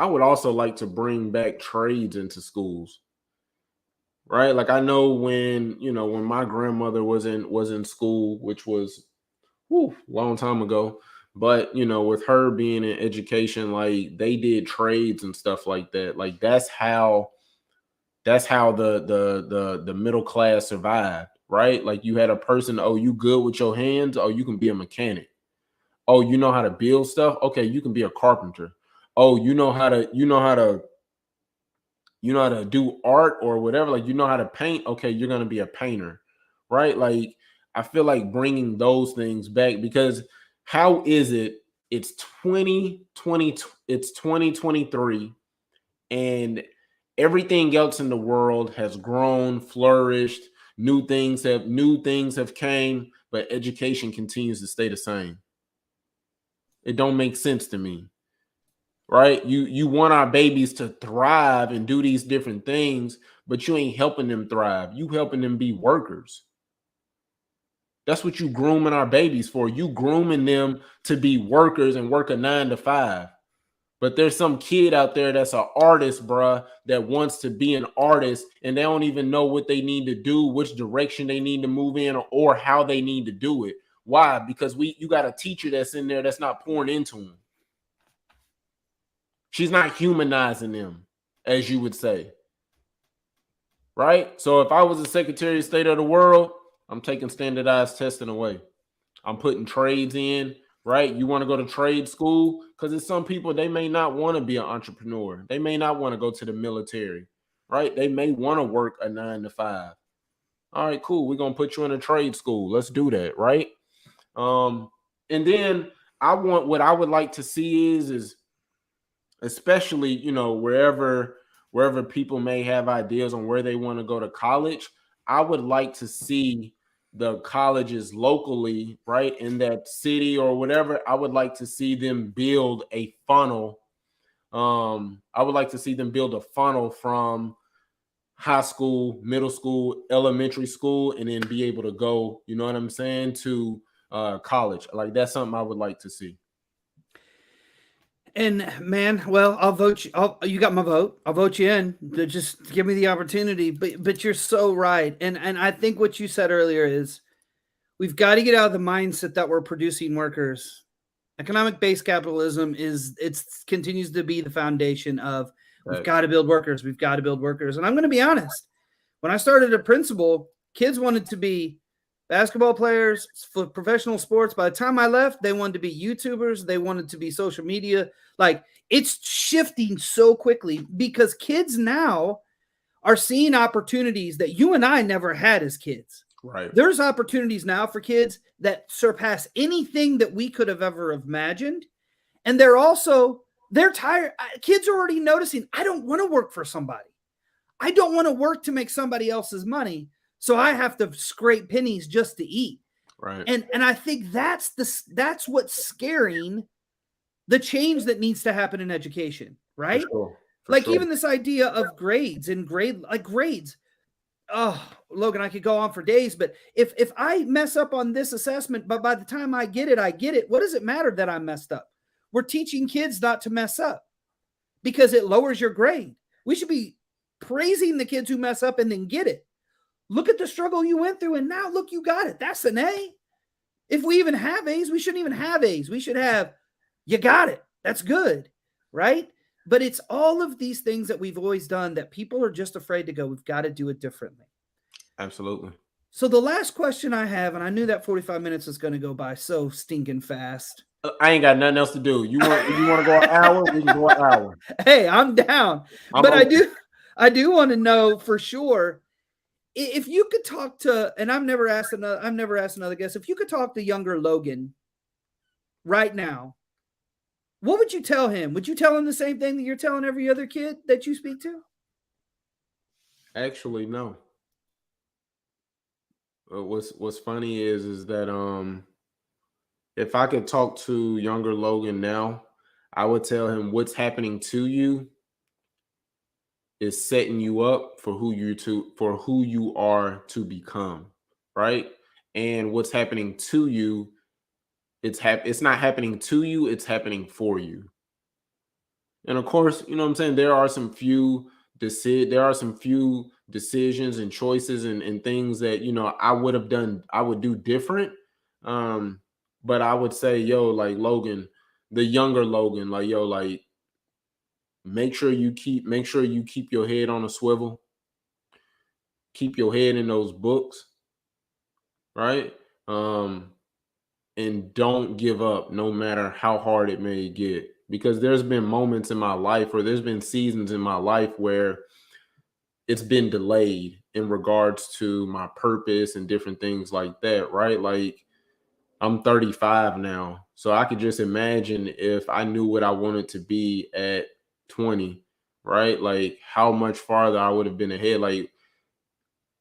like to bring back trades into schools. Right. Like I know when my grandmother was in school, which was a long time ago, But with her being in education, like they did trades and stuff like that. Like that's how the middle class survived, right? Like you had a person, oh, you good with your hands, oh, you can be a mechanic. Oh, you know how to build stuff? Okay, you can be a carpenter. Oh, you know how to do art or whatever, like you know how to paint. Okay, you're going to be a painter, right? Like I feel like bringing those things back, because how is it it's 2020, it's 2023, and everything else in the world has grown, flourished, new things have came, but education continues to stay the same. It don't make sense to me, right? You want our babies to thrive and do these different things, but you ain't helping them thrive. You helping them be workers. That's what you grooming our babies for. You grooming them to be workers and work a 9 to 5. But there's some kid out there that's an artist, bruh, that wants to be an artist, and they don't even know what they need to do, which direction they need to move in, or how they need to do it. Why? Because you got a teacher that's in there that's not pouring into them. She's not humanizing them, as you would say. Right? So if I was the Secretary of State of the world, I'm taking standardized testing away. I'm putting trades in, right? You want to go to trade school? Because there's some people, they may not want to be an entrepreneur. They may not want to go to the military, right? They may want to work a 9 to 5. All right, cool. We're gonna put you in a trade school. Let's do that, right? And then what I would like to see is especially wherever people may have ideas on where they want to go to college. I would like to see the colleges locally, right, in that city or whatever. I would like to see them build a funnel. I would like to see them build a funnel from high school, middle school, elementary school, and then be able to go, you know what I'm saying, to college. Like that's something I would like to see. And man, well, I'll vote you. You got my vote. I'll vote you in. Just give me the opportunity. But you're so right. And I think what you said earlier is we've got to get out of the mindset that we're producing workers. Economic based capitalism continues to be the foundation of we've got to build workers. We've got to build workers. And I'm going to be honest. When I started at principal, kids wanted to be basketball players for professional sports. By the time I left, they wanted to be YouTubers. They wanted to be social media. Like it's shifting so quickly because kids now are seeing opportunities that you and I never had as kids. Right. There's opportunities now for kids that surpass anything that we could have ever imagined. And they're tired. Kids are already noticing, I don't want to work for somebody. I don't want to work to make somebody else's money. So I have to scrape pennies just to eat. Right. And I think that's what's scaring the change that needs to happen in education, right? For like sure. Even this idea of grades and grades. Oh, Logan, I could go on for days, but if I mess up on this assessment, but by the time I get it, what does it matter that I messed up? We're teaching kids not to mess up because it lowers your grade. We should be praising the kids who mess up and then get it. Look at the struggle you went through, and now look, you got it. That's an A. If we even have A's, we shouldn't even have A's. We should have, you got it. That's good, right? But it's all of these things that we've always done that people are just afraid to go, we've got to do it differently. Absolutely. So the last question I have, and I knew that 45 minutes was going to go by so stinking fast. I ain't got nothing else to do. You want to go an hour? We can go an hour. Hey, I'm down. But I do want to know for sure if you could talk to, and I've never asked another guest, if you could talk to younger Logan right now, what would you tell him? Would you tell him the same thing that you're telling every other kid that you speak to? Actually, no. What's funny is that if I could talk to younger Logan now, I would tell him what's happening to you is setting you up for who you are to become, right? And what's happening to you, it's not happening to you, it's happening for you. And of course, you know what I'm saying, there are some few decisions and choices and things that I would do different. But I would say, yo, like Logan, the younger Logan, like, yo, like, make sure you keep your head on a swivel, keep your head in those books, right? Um, and don't give up no matter how hard it may get. Because there's been moments in my life, or there's been seasons in my life where it's been delayed in regards to my purpose and different things like that, right? Like, I'm 35 now. So I could just imagine if I knew what I wanted to be at 20, right? Like how much farther I would have been ahead. Like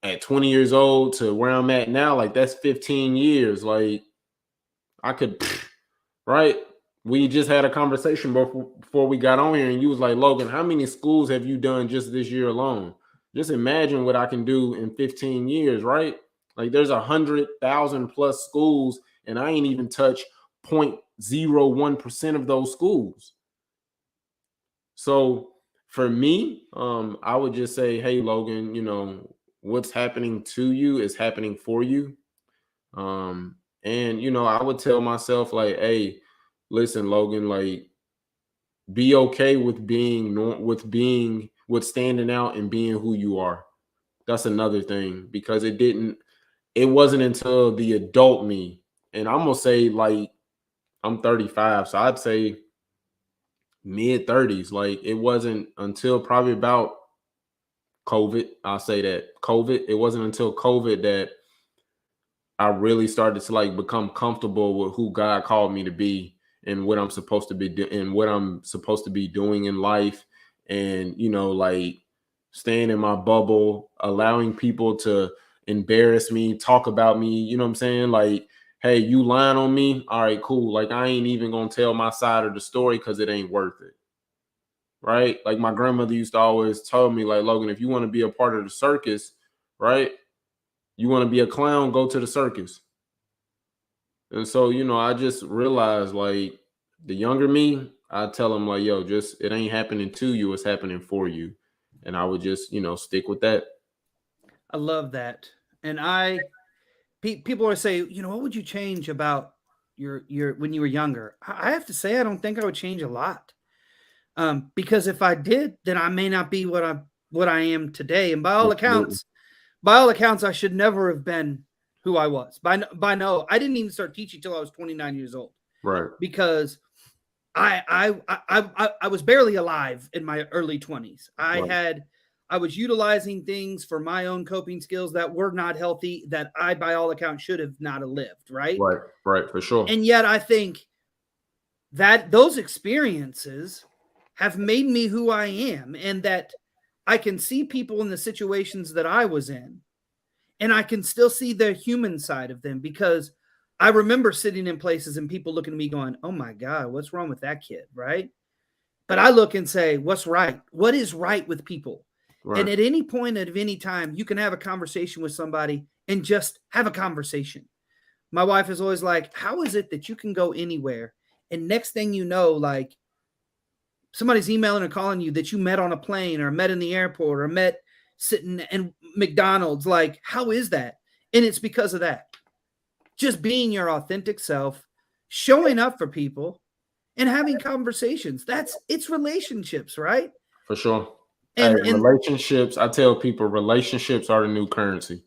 at 20 years old to where I'm at now, like that's 15 years. Like I could, right? We just had a conversation before we got on here, and you was like, Logan, how many schools have you done just this year alone? Just imagine what I can do in 15 years, right? Like there's 100,000 plus schools, and I ain't even touched 0.01% of those schools. So for me, I would just say, hey, Logan, what's happening to you is happening for you. And I would tell myself like, hey, listen, Logan, like be okay with with standing out and being who you are. That's another thing, because it wasn't until the adult me, and I'm gonna say like I'm 35, so I'd say mid 30s. Like it wasn't until probably about COVID. I'll say that COVID. It wasn't until COVID that I really started to like become comfortable with who God called me to be and what I'm supposed to be doing in life. And, like staying in my bubble, allowing people to embarrass me, talk about me, you know what I'm saying? Like, hey, you lying on me? All right, cool. Like I ain't even gonna tell my side of the story because it ain't worth it. Right? Like my grandmother used to always tell me, like, Logan, if you want to be a part of the circus, right? You want to be a clown, go to the circus. And so, I just realized like the younger me, I tell them like, yo, just it ain't happening to you, it's happening for you. And I would just, stick with that. I love that. And people always say, what would you change about your when you were younger? I have to say, I don't think I would change a lot. Because if I did, then I may not be what I am today. And Absolutely. by all accounts, I should never have been who I was. By no, I didn't even start teaching till I was 29 years old. Right. Because I was barely alive in my early 20s. I was utilizing things for my own coping skills that were not healthy, that I, by all accounts, should have not have lived. Right. Right. For sure. And yet I think that those experiences have made me who I am, and that I can see people in the situations that I was in, and I can still see the human side of them, because I remember sitting in places and people looking at me going, oh my God, what's wrong with that kid? Right. But I look and say, what's right? What is right with people? Right. And at any point at any time, you can have a conversation with somebody and just have a conversation. My wife is always like, how is it that you can go anywhere, and next thing you know, like somebody's emailing or calling you that you met on a plane or met in the airport or met sitting in McDonald's? Like, how is that? And it's because of that. Just being your authentic self, showing up for people, and having conversations. It's relationships, right? For sure. And relationships, I tell people relationships are the new currency.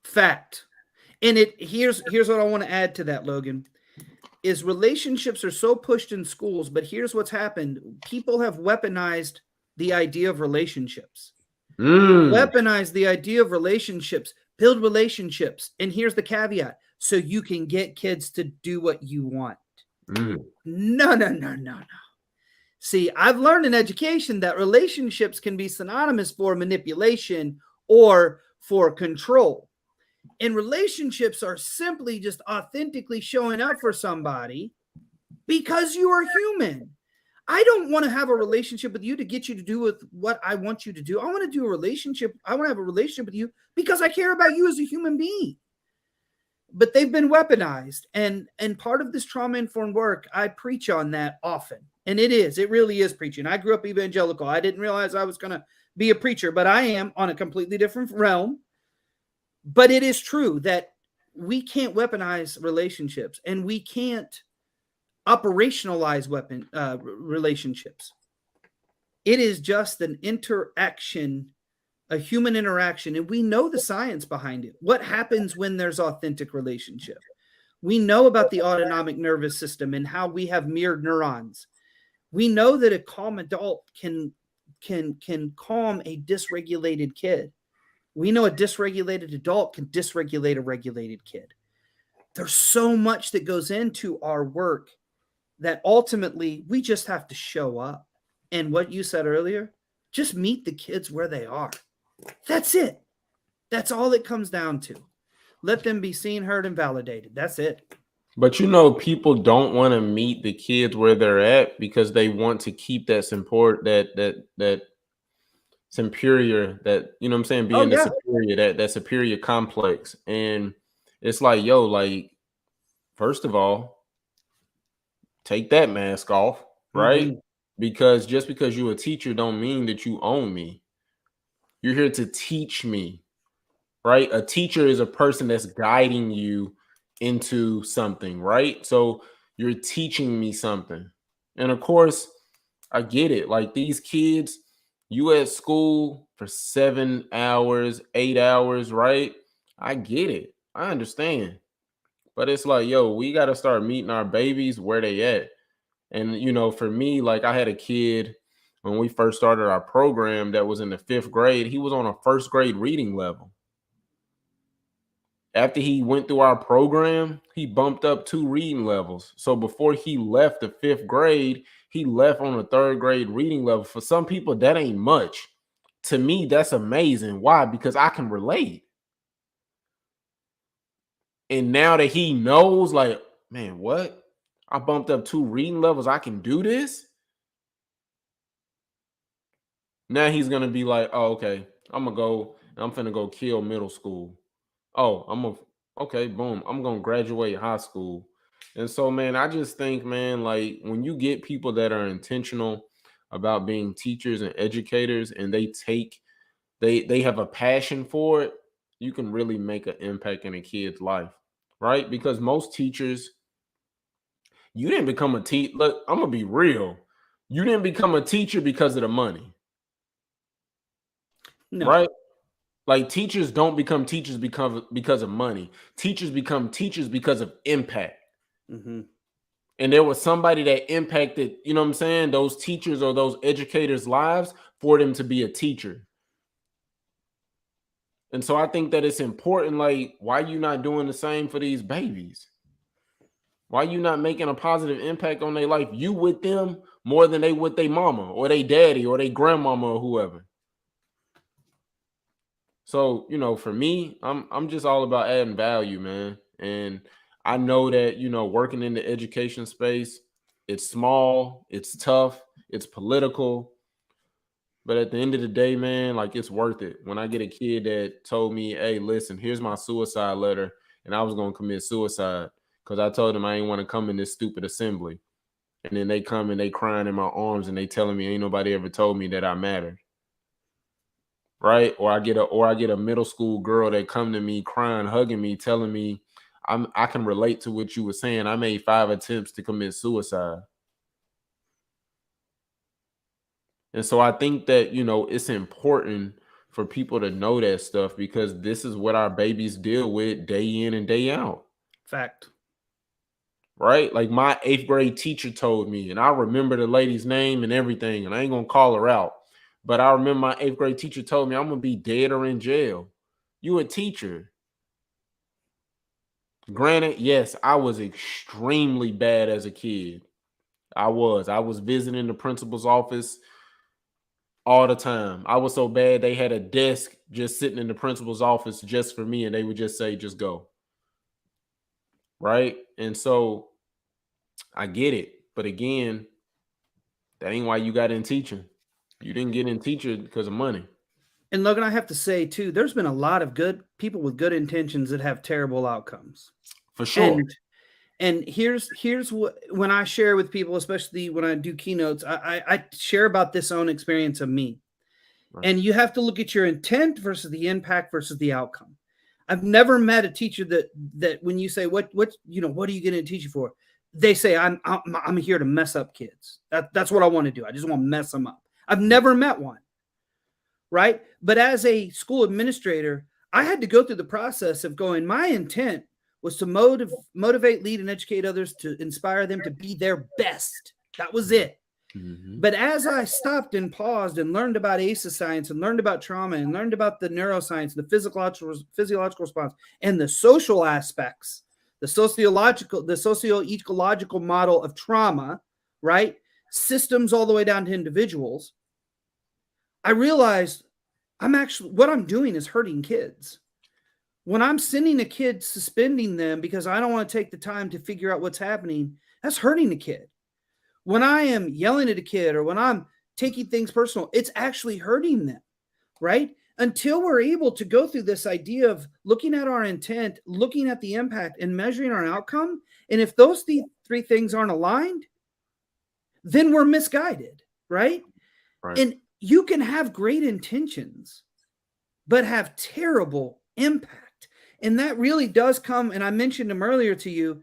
Fact. And here's what I want to add to that, Logan, is relationships are so pushed in schools, but here's what's happened. People have weaponized the idea of relationships. Weaponize the idea of relationships, build relationships. And here's the caveat: so you can get kids to do what you want. No. See, I've learned in education that relationships can be synonymous for manipulation or for control. And relationships are simply just authentically showing up for somebody because you are human. I don't want to have a relationship with you to get you to do with what I want you to do. I want to do a relationship. I want to have a relationship with you because I care about you as a human being. But they've been weaponized. And part of this trauma-informed work, I preach on that often. And it really is preaching. I grew up evangelical. I didn't realize I was going to be a preacher, but I am on a completely different realm. But it is true that we can't weaponize relationships, and we can't operationalize relationships. It is just an interaction, a human interaction, and we know the science behind it. What happens when there's authentic relationship? We know about the autonomic nervous system and how we have mirrored neurons. We know that a calm adult can calm a dysregulated kid. We know a dysregulated adult can dysregulate a regulated kid. There's so much that goes into our work that ultimately we just have to show up. And what you said earlier, just meet the kids where they are. That's it. That's all it comes down to. Let them be seen, heard, and validated. That's it. But you know, people don't want to meet the kids where they're at because they want to keep that support, that superior, that, you know what I'm saying, being the superior, that superior complex. And it's like, yo, like, first of all, take that mask off, right? Mm-hmm. Because just because you're a teacher don't mean that you own me. You're here to teach me, right? A teacher is a person that's guiding you into something, right? So you're teaching me something. And of course, I get it. Like, these kids, you at school for 7 hours, 8 hours, right? I get it. I understand. But it's like, yo, we got to start meeting our babies where they at. And, you know, for me, like, I had a kid when we first started our program that was in the 5th grade. He was on a 1st grade reading level. After he went through our program, he bumped up 2 reading levels. So before he left the 5th grade, he left on a 3rd grade reading level. For some people, that ain't much. To me, that's amazing. Why? Because I can relate. And now that he knows, like, man, what? I bumped up 2 reading levels. I can do this. Now he's going to be like, oh, okay, I'm finna go kill middle school. Oh, okay, boom, I'm going to graduate high school. And so, man, I just think, man, like, when you get people that are intentional about being teachers and educators, and they have a passion for it, you can really make an impact in a kid's life, right? Because most teachers, you didn't become a teacher. Look, I'm going to be real. You didn't become a teacher because of the money. No. Right? Like, teachers don't become teachers because of money. Teachers become teachers because of impact. Mm-hmm. And there was somebody that impacted, you know what I'm saying, those teachers or those educators' lives for them to be a teacher. And so I think that it's important, like, why you not doing the same for these babies? Why you not making a positive impact on their life? You with them more than they with their mama or their daddy or their grandmama or whoever. So, you know, for me, I'm just all about adding value, man. And I know that, you know, working in the education space, it's small, it's tough, it's political. But at the end of the day, man, like, it's worth it. When I get a kid that told me, hey, listen, here's my suicide letter, and I was going to commit suicide because I told them I didn't want to come in this stupid assembly. And then they come and they crying in my arms and they telling me ain't nobody ever told me that I mattered. Right? Or I get a middle school girl that come to me crying, hugging me, telling me I can relate to what you were saying. I made 5 attempts to commit suicide. And so I think that, you know, it's important for people to know that stuff because this is what our babies deal with day in and day out. Fact. Right? Like, my 8th grade teacher told me, and I remember the lady's name and everything, and I ain't gonna call her out. But I remember my 8th grade teacher told me, I'm going to be dead or in jail. You a teacher. Granted, yes, I was extremely bad as a kid. I was visiting the principal's office all the time. I was so bad they had a desk just sitting in the principal's office just for me, and they would just say, just go. Right? And so I get it. But again, that ain't why you got in teaching. You didn't get in teaching because of money. And Logan, I have to say too, there's been a lot of good people with good intentions that have terrible outcomes. For sure. And here's what, when I share with people, especially when I do keynotes, I share about this own experience of me. Right. And you have to look at your intent versus the impact versus the outcome. I've never met a teacher that when you say what are you going to teach you for, they say I'm here to mess up kids. That's what I want to do. I just want to mess them up. I've never met one, right? But as a school administrator, I had to go through the process of going. My intent was to motivate, lead, and educate others, to inspire them to be their best. That was it. Mm-hmm. But as I stopped and paused and learned about ACEs science and learned about trauma and learned about the neuroscience, the physiological response, and the social aspects, the socio-ecological model of trauma, right? Systems all the way down to individuals, I realized what I'm doing is hurting kids. When I'm sending a kid, suspending them because I don't want to take the time to figure out what's happening, that's hurting the kid. When I am yelling at a kid or when I'm taking things personal, it's actually hurting them, right? Until we're able to go through this idea of looking at our intent, looking at the impact, and measuring our outcome. And if those three things aren't aligned, then we're misguided, right? And you can have great intentions, but have terrible impact. And that really does come, and I mentioned them earlier to you,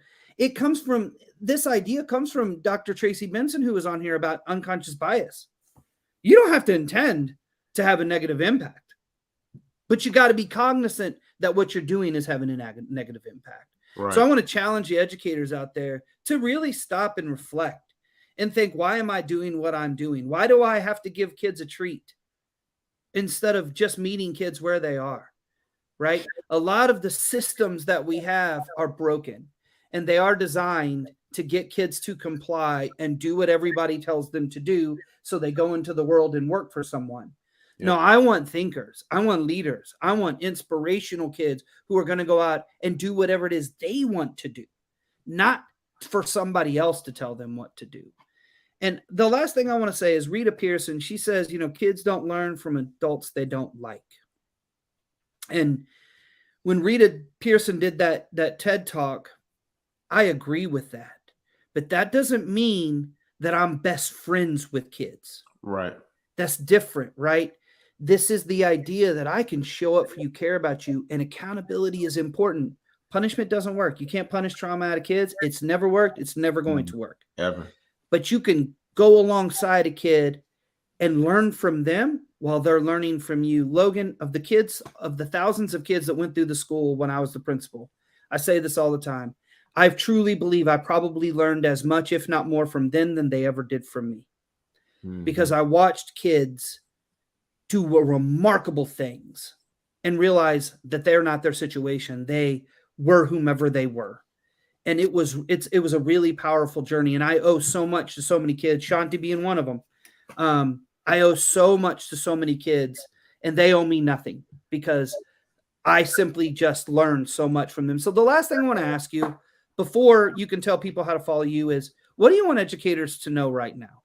this idea comes from Dr. Tracy Benson, who was on here about unconscious bias. You don't have to intend to have a negative impact, but you got to be cognizant that what you're doing is having a negative impact. Right. So I want to challenge the educators out there to really stop and reflect and think, why am I doing what I'm doing? Why do I have to give kids a treat instead of just meeting kids where they are, right? A lot of the systems that we have are broken, and they are designed to get kids to comply and do what everybody tells them to do so they go into the world and work for someone. Yep. No, I want thinkers. I want leaders. I want inspirational kids who are going to go out and do whatever it is they want to do, not for somebody else to tell them what to do. And the last thing I want to say is Rita Pearson. She says, kids don't learn from adults they don't like. And when Rita Pearson did that TED Talk, I agree with that. But that doesn't mean that I'm best friends with kids. Right. That's different, right? This is the idea that I can show up for you, care about you, and accountability is important. Punishment doesn't work. You can't punish trauma out of kids. It's never worked. It's never going to work. Ever. But you can go alongside a kid and learn from them while they're learning from you. Logan, of the thousands of kids that went through the school when I was the principal, I say this all the time. I truly believe I probably learned as much, if not more, from them than they ever did from me. Mm-hmm. Because I watched kids do remarkable things and realize that they're not their situation. They were whomever they were. And it was a really powerful journey. And I owe so much to so many kids, Shanti being one of them. I owe so much to so many kids, and they owe me nothing because I simply just learned so much from them. So the last thing I want to ask you before you can tell people how to follow you is, what do you want educators to know right now?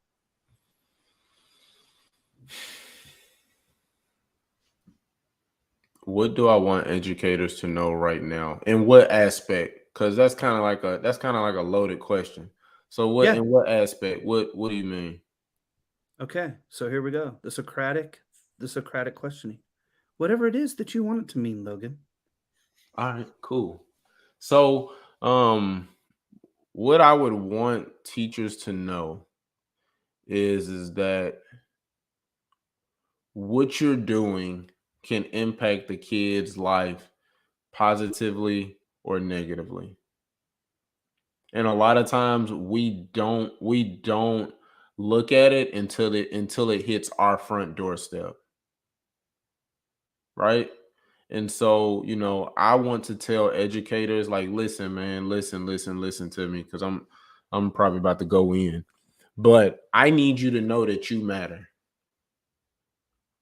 What do I want educators to know right now? In what aspect? Because that's kind of like a loaded question. So in what aspect? What do you mean? Okay, so here we go. The Socratic questioning. Whatever it is that you want it to mean, Logan. All right, cool. So what I would want teachers to know is that what you're doing can impact the kid's life positively or negatively. And a lot of times we don't look at it until it hits our front doorstep. Right? And so, I want to tell educators, like, listen, man, listen to me, because I'm probably about to go in. But I need you to know that you matter.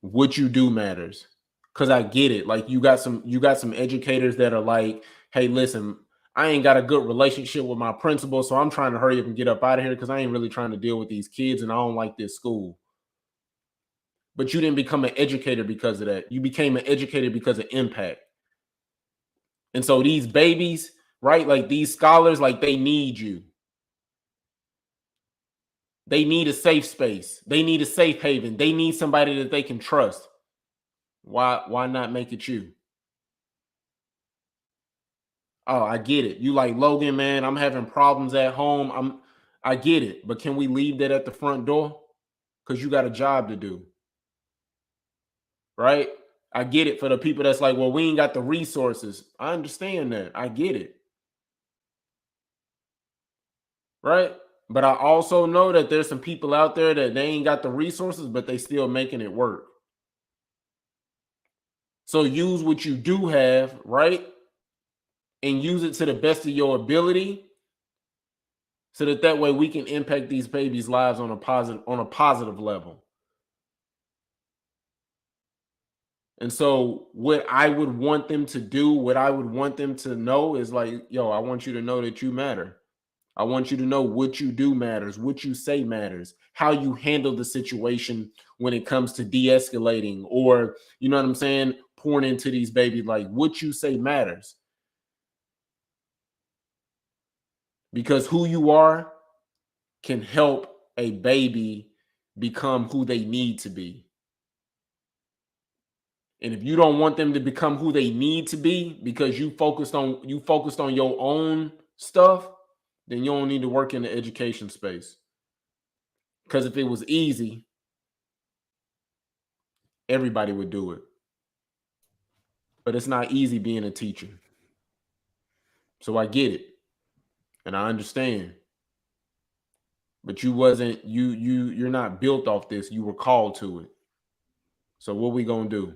What you do matters. Because I get it. Like, you got some educators that are like, hey, listen, I ain't got a good relationship with my principal, so I'm trying to hurry up and get up out of here because I ain't really trying to deal with these kids and I don't like this school. But you didn't become an educator because of that. You became an educator because of impact. And so these babies, right, like these scholars, like they need you. They need a safe space. They need a safe haven. They need somebody that they can trust. Why not make it you? Oh, I get it. You like, Logan, man, I'm having problems at home. I get it. But can we leave that at the front door? Because you got a job to do. Right? I get it for the people that's like, well, we ain't got the resources. I understand that. I get it. Right? But I also know that there's some people out there that they ain't got the resources, but they still making it work. So use what you do have, right? And use it to the best of your ability, so that way we can impact these babies' lives on a positive level. And so what I would want them to do, what I would want them to know is like, yo, I want you to know that you matter. I want you to know what you do matters, what you say matters, how you handle the situation when it comes to de-escalating, or, you know what I'm saying, pouring into these babies. Like, what you say matters. Because who you are can help a baby become who they need to be. And if you don't want them to become who they need to be because you focused on your own stuff, then you don't need to work in the education space. Because if it was easy, everybody would do it. But it's not easy being a teacher. So I get it. And I understand. But you're not built off this. You were called to it. So what we gonna do?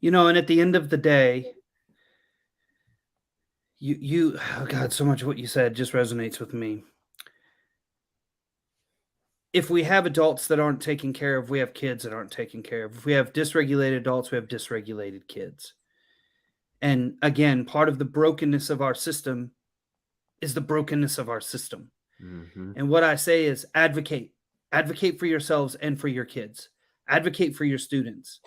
You know, and at the end of the day, oh God, so much of what you said just resonates with me. If we have adults that aren't taken care of, we have kids that aren't taken care of. If we have dysregulated adults, we have dysregulated kids. And again, part of the brokenness of our system is the brokenness of our system. Mm-hmm. And what I say is advocate for yourselves and for your kids, advocate for your students,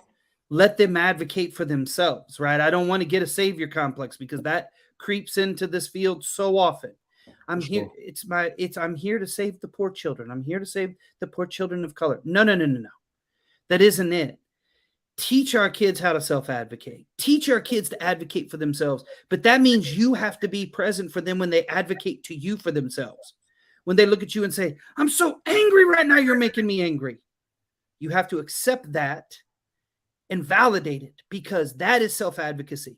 let them advocate for themselves, right? I don't want to get a savior complex because that creeps into this field so often. I'm here. I'm here to save the poor children. I'm here to save the poor children of color. No. That isn't it. Teach our kids how to self-advocate. Teach our kids to advocate for themselves. But that means you have to be present for them when they advocate to you for themselves. When they look at you and say, I'm so angry right now, you're making me angry. You have to accept that and validate it, because that is self-advocacy.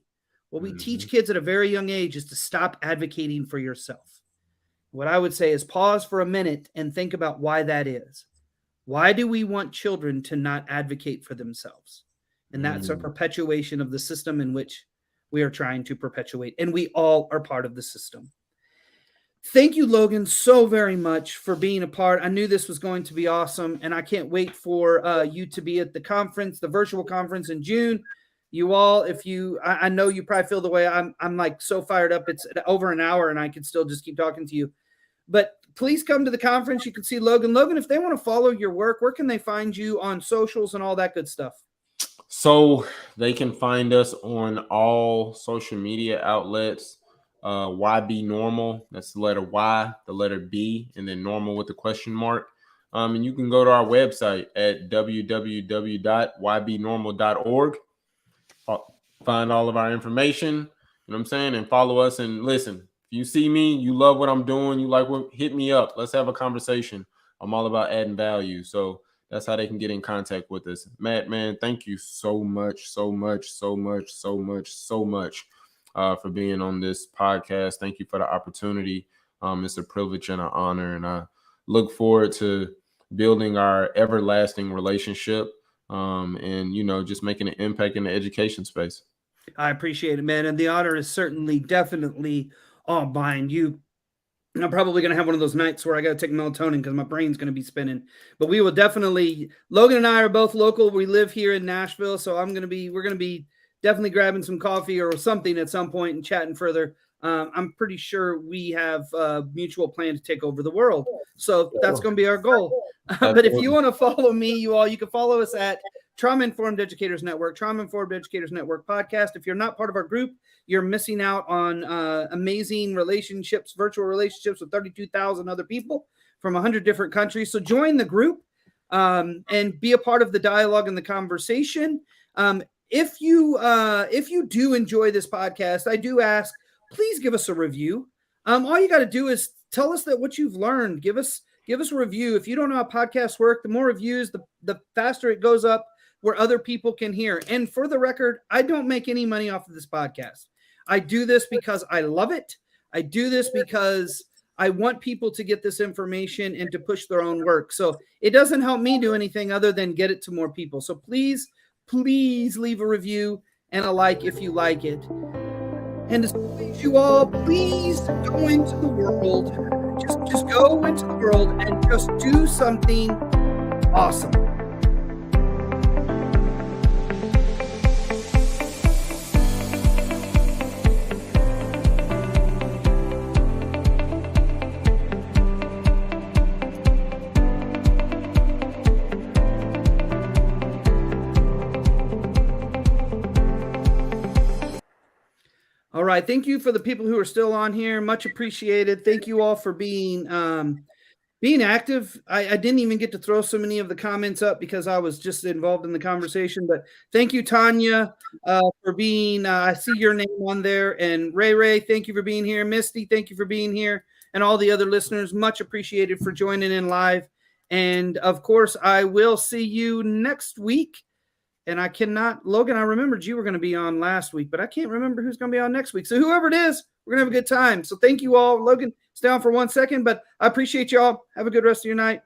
What we teach kids at a very young age is to stop advocating for yourself. What I would say is pause for a minute and think about why that is. Why do we want children to not advocate for themselves? And that's a perpetuation of the system in which we are trying to perpetuate. And we all are part of the system. Thank you, Logan, so very much for being a part. I knew this was going to be awesome, and I can't wait for you to be at the conference, the virtual conference in June. You all, I know you probably feel the way I'm like so fired up. It's over an hour, and I could still just keep talking to you. But please come to the conference. You can see Logan. Logan, if they want to follow your work, where can they find you on socials and all that good stuff? So they can find us on all social media outlets. YB Normal. That's the letter Y, the letter B, and then normal with the question mark. And you can go to our website at www.ybnormal.org. Find all of our information. You know what I'm saying? And follow us and listen. If you see me, you love what I'm doing, you like what, hit me up. Let's have a conversation. I'm all about adding value. So that's how they can get in contact with us. Matt, man, thank you so much for being on this podcast. Thank you for the opportunity. It's a privilege and an honor, and I look forward to building our everlasting relationship, and just making an impact in the education space. I appreciate it, man. And the honor is definitely all mine. I'm probably going to have one of those nights where I got to take melatonin because my brain's going to be spinning. But we will definitely, Logan and I are both local. We live here in Nashville. So we're going to be definitely grabbing some coffee or something at some point and chatting further. I'm pretty sure we have a mutual plan to take over the world. So that's going to be our goal. But if you want to follow me, you can follow us at Trauma Informed Educators Network, Trauma Informed Educators Network podcast. If you're not part of our group, you're missing out on amazing relationships, virtual relationships with 32,000 other people from 100 different countries. So join the group and be a part of the dialogue and the conversation. if you do enjoy this podcast, I do ask, please give us a review. All you got to do is tell us that what you've learned. Give us a review. If you don't know how podcasts work, the more reviews, the faster it goes up where other people can hear. And for the record, I don't make any money off of this podcast. I do this because I love it. I do this because I want people to get this information and to push their own work. So it doesn't help me do anything other than get it to more people. So please leave a review and a like if you like it. And as always, you all, please go into the world. Just go into the world and just do something awesome. All right. Thank you for the people who are still on here. Much appreciated. Thank you all for being active. I didn't even get to throw so many of the comments up because I was just involved in the conversation. But thank you, Tanya, for being. I see your name on there. And Ray, thank you for being here. Misty, thank you for being here. And all the other listeners, much appreciated for joining in live. And of course, I will see you next week. And I cannot, Logan, I remembered you were going to be on last week, but I can't remember who's going to be on next week. So whoever it is, we're going to have a good time. So thank you all. Logan, stay on for 1 second, but I appreciate y'all. Have a good rest of your night.